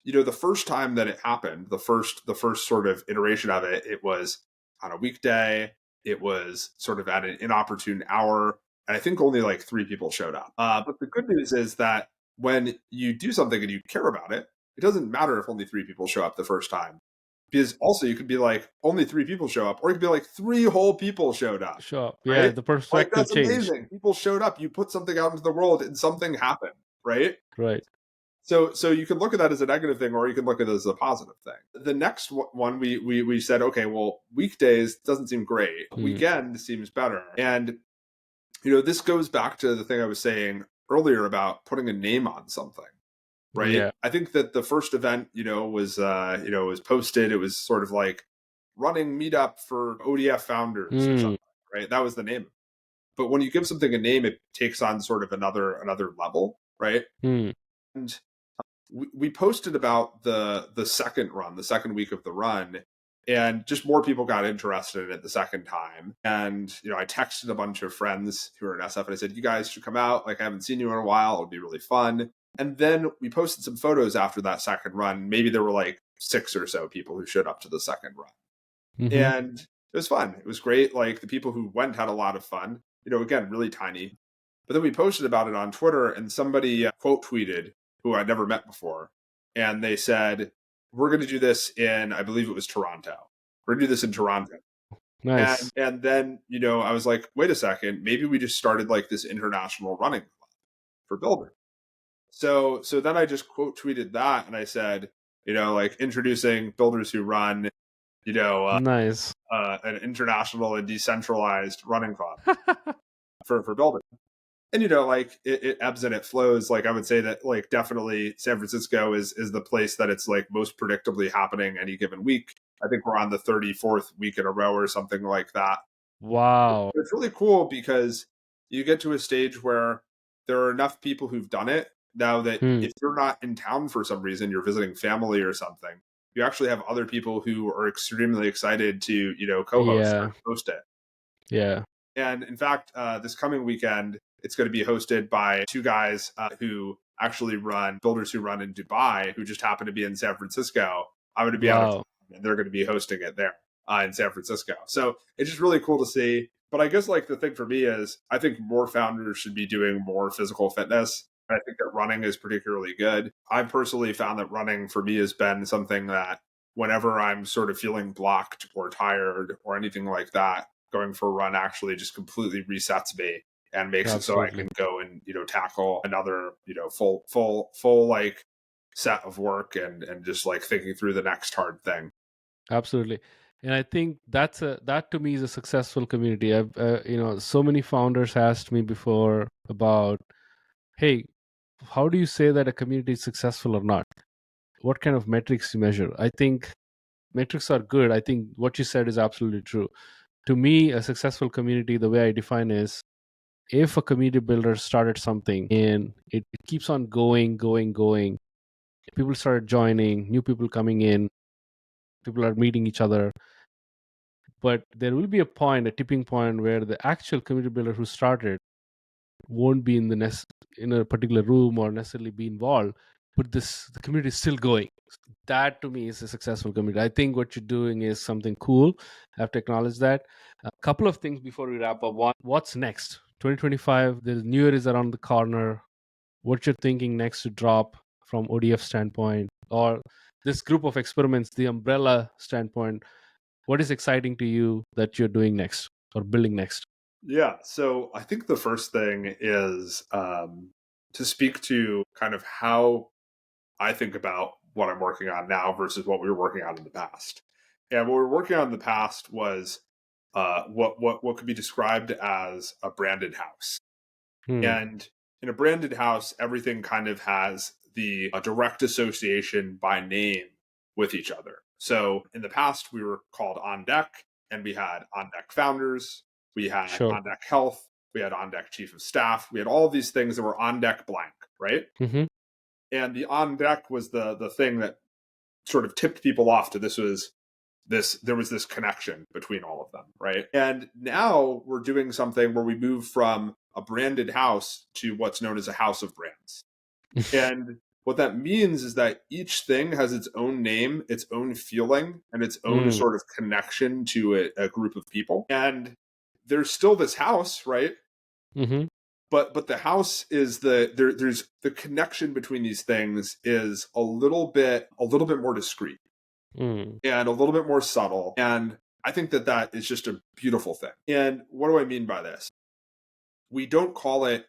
you know, the first time that it happened, the first sort of iteration of it, it was on a weekday. It was sort of at an inopportune hour, and I think only like 3 people showed up. But the good news is that when you do something and you care about it, it doesn't matter if only 3 people show up the first time, because also you could be like only 3 people show up, or you could be like 3 whole people showed up. Sure. Yeah, Right? the Like perspective that's changed. amazing. People showed up. You put something out into the world, and something happened. Right? Right. So you can look at that as a negative thing, or you can look at it as a positive thing. The next one, we said, okay, well, weekdays doesn't seem great. Weekend seems better. And, you know, this goes back to the thing I was saying earlier about putting a name on something, right? Yeah. I think that the first event, was posted. It was sort of like running meetup for ODF founders or something, right? That was the name. But when you give something a name, it takes on sort of another level, right? And we posted about the second run, the second week of the run, and just more people got interested in it the second time. And you know, I texted a bunch of friends who are in SF, and I said, "You guys should come out. Like, I haven't seen you in a while. It'll be really fun." And then we posted some photos after that second run. Maybe there were like 6 or so people who showed up to the second run, and it was fun. It was great. Like, the people who went had a lot of fun. You know, again, really tiny. But then we posted about it on Twitter, and somebody quote tweeted who I'd never met before. And they said, "We're going to do this in," I believe it was Toronto. "We're going to do this in Toronto." Nice. And then, you know, I was like, wait a second, maybe we just started like this international running club for builders. So then I just quote tweeted that, and I said, you know, like, introducing Builders Who Run, you know, Nice. an international and decentralized running club for builders. And you know, like, it ebbs and it flows. Like, I would say that, like, definitely San Francisco is the place that it's like most predictably happening any given week. I think we're on the 34th week in a row or something like that. Wow. It's really cool because you get to a stage where there are enough people who've done it now that if you're not in town for some reason, you're visiting family or something, you actually have other people who are extremely excited to, you know, co-host or host it. Yeah. And in fact, this coming weekend, it's going to be hosted by 2 guys who actually run Builders Who Run in Dubai, who just happen to be in San Francisco. I'm going to be out of town, and they're going to be hosting it there in San Francisco. So it's just really cool to see. But I guess, like, the thing for me is, I think more founders should be doing more physical fitness. I think that running is particularly good. I've personally found that running for me has been something that whenever I'm sort of feeling blocked or tired or anything like that, going for a run actually just completely resets me and makes it so I Absolutely. can go and, tackle another, full like set of work and just like thinking through the next hard thing. Absolutely. And I think that to me is a successful community. I've so many founders asked me before about, hey, how do you say that a community is successful or not? What kind of metrics you measure? I think metrics are good. I think what you said is absolutely true. To me, a successful community, the way I define is, if a community builder started something and it keeps on going, people started joining, new people coming in, people are meeting each other, but there will be a tipping point where the actual community builder who started won't be in a particular room or necessarily be involved, but the community is still going. That to me is a successful community. I think what you're doing is something cool. I have to acknowledge that. A couple of things before we wrap up. One, what's next? 2025, the new year is around the corner. What you're thinking next to drop from ODF standpoint, or this group of experiments, the umbrella standpoint? What is exciting to you that you're doing next or building next? Yeah. So I think the first thing is to speak to kind of how I think about what I'm working on now versus what we were working on in the past. And what we were working on in the past was what could be described as a branded house. Hmm. And in a branded house, everything kind of has the direct association by name with each other. So in the past, we were called On Deck, and we had On Deck founders, we had Sure. On Deck Health, we had On Deck Chief of Staff, we had all of these things that were On Deck blank, right? Mm-hmm. And the On Deck was the thing that sort of tipped people off to there was this connection between all of them, right? And now we're doing something where we move from a branded house to what's known as a house of brands. And what that means is that each thing has its own name, its own feeling, and its own Mm. sort of connection to a group of people. And there's still this house, right? Mm-hmm. But the house is there's the connection between these things is a little bit more discreet Mm. and a little bit more subtle. And I think that is just a beautiful thing. And what do I mean by this? We don't call it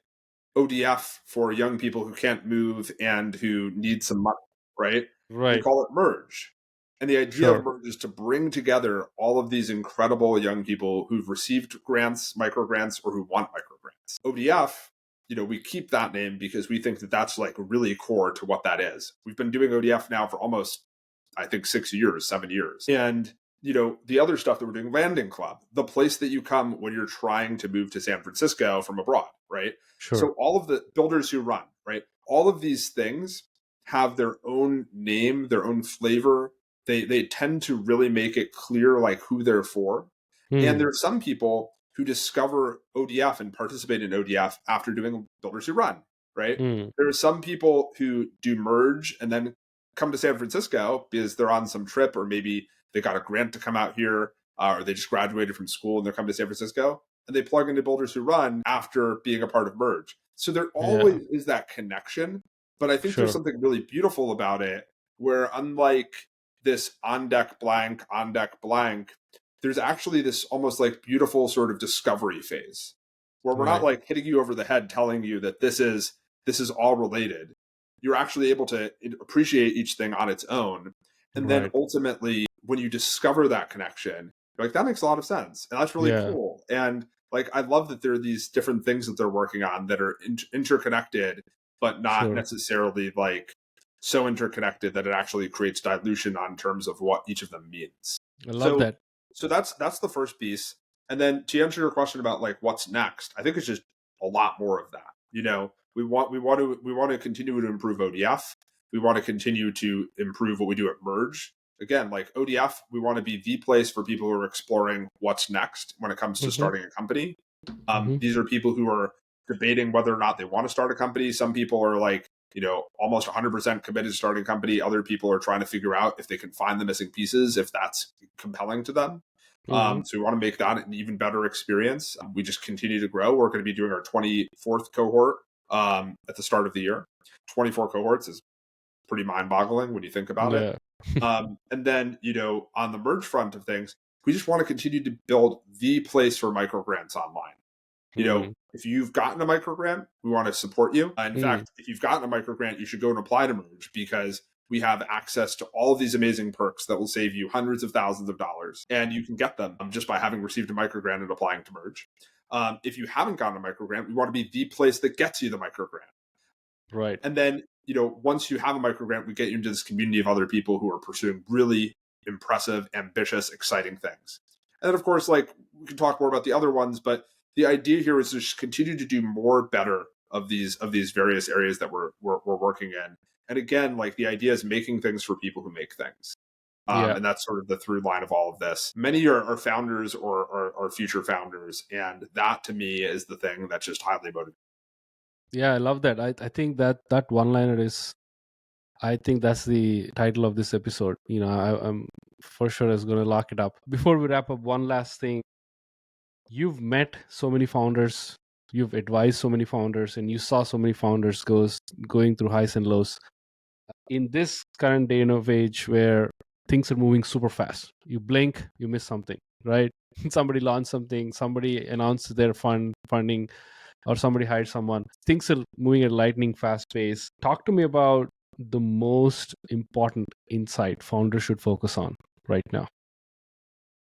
ODF for young people who can't move and who need some money, right? We Right. call it Merge. And the idea of Sure. Merge is to bring together all of these incredible young people who've received grants, micro grants, or who want micro grants. ODF, we keep that name because we think that that's like really core to what that is. We've been doing ODF now for almost, I think, 6 years, 7 years. And the other stuff that we're doing, Landing Club, the place that you come when you're trying to move to San Francisco from abroad, right? Sure. So all of the builders who run, right? All of these things have their own name, their own flavor. They tend to really make it clear like who they're for. And Mm. there are some people who discover ODF and participate in ODF after doing Builders Who Run, right? Mm. There are some people who do Merge and then come to San Francisco because they're on some trip, or maybe they got a grant to come out here, or they just graduated from school and they're coming to San Francisco, and they plug into Builders Who Run after being a part of Merge. So there Yeah. always is that connection, but I think there's Sure. something really beautiful about it where, unlike this on deck blank, there's actually this almost like beautiful sort of discovery phase where we're not Right. like hitting you over the head telling you that this is all related. You're actually able to appreciate each thing on its own. And then Right. ultimately, when you discover that connection, you're like, that makes a lot of sense. And that's really Yeah. cool. And like, I love that there are these different things that they're working on that are interconnected, but not Sure. necessarily like so interconnected that it actually creates dilution on terms of what each of them means. I love So that. so that's the first piece. And then to answer your question about like what's next, I think it's just a lot more of that. We want to continue to improve ODF. We want to continue to improve what we do at Merge. Again, like ODF, we want to be the place for people who are exploring what's next when it comes to Mm-hmm. starting a company. Mm-hmm. These are people who are debating whether or not they want to start a company. Some people are like, almost 100% committed to starting a company. Other people are trying to figure out if they can find the missing pieces, if that's compelling to them. Mm-hmm. So we want to make that an even better experience. We just continue to grow. We're going to be doing our 24th cohort at the start of the year. 24 cohorts is pretty mind-boggling when you think about it. Yeah. And then, on the merge front of things, we just want to continue to build the place for microgrants online. If you've gotten a microgrant, we want to support you. In fact, if you've gotten a microgrant, you should go and apply to merge, because we have access to all of these amazing perks that will save you hundreds of thousands of dollars. And you can get them just by having received a microgrant and applying to merge. If you haven't gotten a microgrant, we want to be the place that gets you the microgrant. Right. And then, once you have a microgrant, we get you into this community of other people who are pursuing really impressive, ambitious, exciting things. And then, of course, we can talk more about the other ones, but the idea here is to just continue to do more better of these various areas that we're working in. And again, the idea is making things for people who make things. And that's sort of the through line of all of this. Many are founders or are future founders. And that, to me, is the thing that's just highly motivating. Yeah, I love that. I think that one-liner is, I think that's the title of this episode. I'm for sure is going to lock it up. Before we wrap up, one last thing. You've met so many founders, you've advised so many founders, and you saw so many founders going through highs and lows. In this current day and of age where things are moving super fast, you blink, you miss something, right? Somebody launched something, somebody announced their funding, or somebody hired someone. Things are moving at lightning fast pace. Talk to me about the most important insight founders should focus on right now.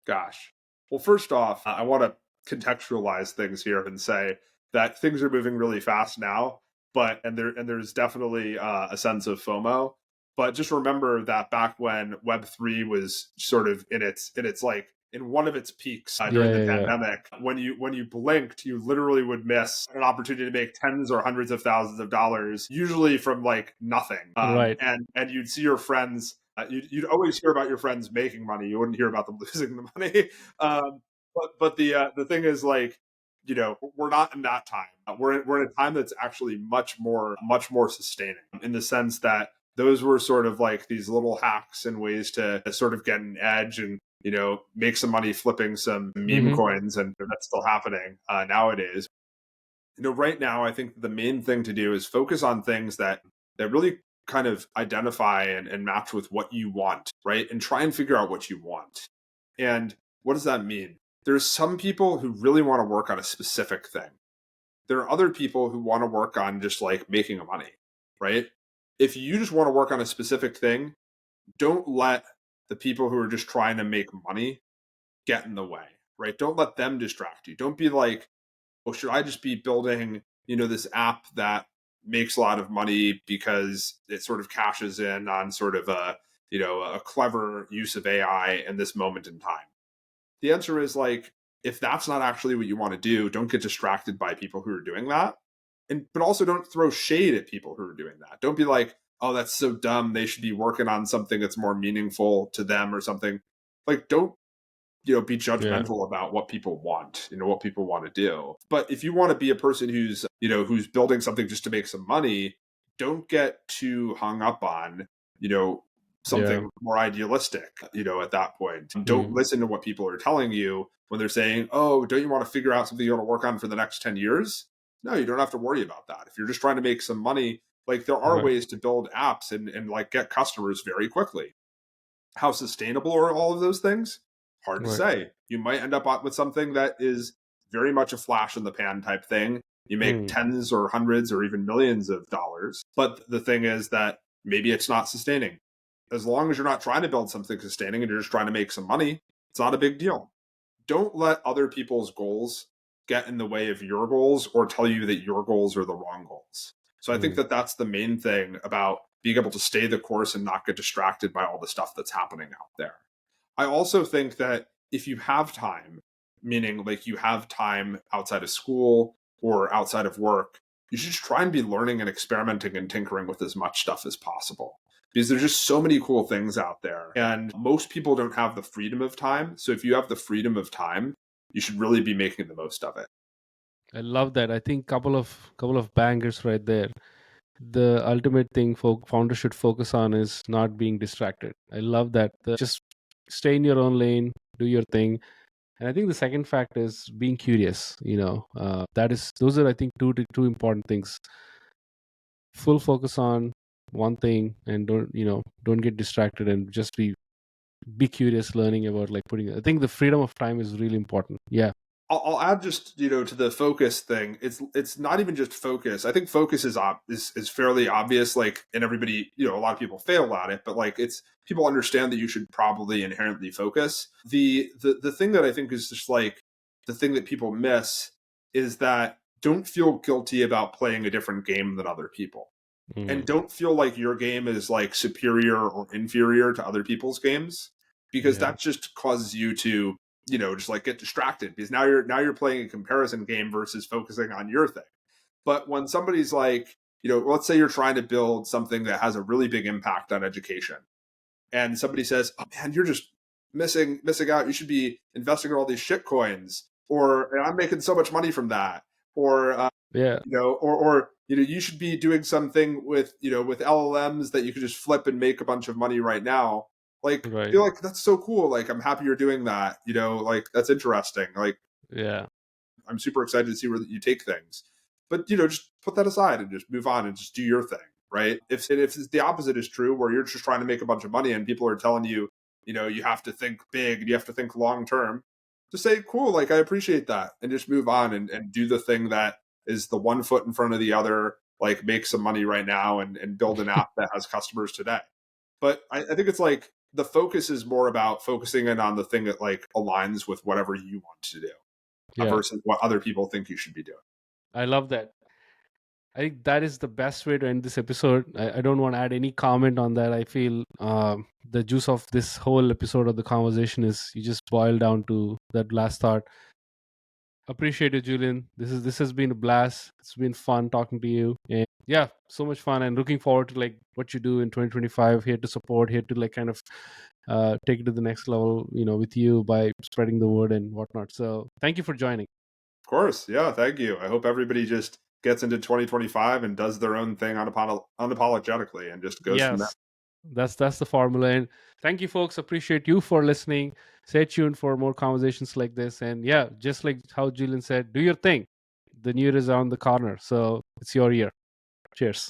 Gosh. Well, first off, I want to contextualize things here and say that things are moving really fast now, and there's definitely a sense of FOMO. But just remember that back when Web3 was sort of in one of its peaks during the pandemic, when you blinked, you literally would miss an opportunity to make tens or hundreds of thousands of dollars, usually from nothing. Right. And you'd see your friends. You'd always hear about your friends making money. You wouldn't hear about them losing the money. But the thing is, we're not in that time. We're in a time that's actually much more sustaining, in the sense that those were sort of these little hacks and ways to sort of get an edge and make some money flipping some meme coins, and that's still happening nowadays. Right now, I think the main thing to do is focus on things that really kind of identify and match with what you want, right? And try and figure out what you want. And what does that mean? There's some people who really want to work on a specific thing. There are other people who want to work on just making money, right? If you just want to work on a specific thing, don't let the people who are just trying to make money get in the way, right? Don't let them distract you. Don't be like, oh, should I just be building, this app that makes a lot of money because it sort of cashes in on sort of a clever use of AI in this moment in time? The answer is if that's not actually what you want to do, don't get distracted by people who are doing that. But also don't throw shade at people who are doing that. Don't be like, oh, that's so dumb. They should be working on something that's more meaningful to them or something. Don't be judgmental about what people want, what people want to do. But if you want to be a person who's building something just to make some money, don't get too hung up on, something more idealistic, at that point. Don't listen to what people are telling you when they're saying, oh, don't you want to figure out something you want to work on for the next 10 years? No, you don't have to worry about that. If you're just trying to make some money, there are ways to build apps and get customers very quickly. How sustainable are all of those things? Hard to say. You might end up with something that is very much a flash in the pan type thing. You make tens or hundreds or even millions of dollars. But the thing is that maybe it's not sustaining. As long as you're not trying to build something sustaining and you're just trying to make some money, it's not a big deal. Don't let other people's goals get in the way of your goals or tell you that your goals are the wrong goals. So I think that that's the main thing about being able to stay the course and not get distracted by all the stuff that's happening out there. I also think that if you have time, meaning you have time outside of school or outside of work, you should just try and be learning and experimenting and tinkering with as much stuff as possible. Because there's just so many cool things out there. And most people don't have the freedom of time. So if you have the freedom of time, you should really be making the most of it. I love that. I think couple of bangers right there. The ultimate thing founders should focus on is not being distracted. I love that. Just stay in your own lane, do your thing. And I think the second fact is being curious. Those are, I think, two important things. Full focus on one thing, and don't get distracted, and just be curious, learning about, like, putting. I think the freedom of time is really important. Yeah. I'll add just to the focus thing. It's not even just focus. I think focus is fairly obvious. Like, and everybody, a lot of people fail at it, but like it's people understand that you should probably inherently focus. The thing that I think is just like the thing that people miss is that don't feel guilty about playing a different game than other people, and don't feel like your game is like superior or inferior to other people's games, because Yeah. that just causes you to just like get distracted, because now you're playing a comparison game versus focusing on your thing. But when somebody's like, let's say you're trying to build something that has a really big impact on education, and somebody says, "Oh man, you're just missing out. You should be investing in all these shit coins, or I'm making so much money from that, or Yeah. you should be doing something with with LLMs that you could just flip and make a bunch of money right now." Like, I Right. feel like that's so cool. Like, I'm happy you're doing that. Like, that's interesting. Like, Yeah. I'm super excited to see where you take things. But just put that aside and just move on and just do your thing, right? If the opposite is true, where you're just trying to make a bunch of money and people are telling you, you have to think big, you have to think long term, just say, cool, like, I appreciate that, and just move on and do the thing that is the one foot in front of the other, like, make some money right now and build an app that has customers today. But I think it's like the focus is more about focusing in on the thing that like aligns with whatever you want to do, Yeah. versus what other people think you should be doing. I love that. I think that is the best way to end this episode. I don't want to add any comment on that. I feel the juice of this whole episode of the conversation is you just boil down to that last thought. Appreciate it, Julian. This has been a blast. It's been fun talking to you, and yeah, so much fun. And looking forward to like what you do in 2025. Here to support, here to like kind of take it to the next level, with you by spreading the word and whatnot. So thank you for joining. Of course. Yeah. Thank you. I hope everybody just gets into 2025 and does their own thing unapologetically and just goes from there. Yes, that's the formula. And thank you, folks. Appreciate you for listening. Stay tuned for more conversations like this. And yeah, just like how Julian said, do your thing. The new year is around the corner, so it's your year. Cheers.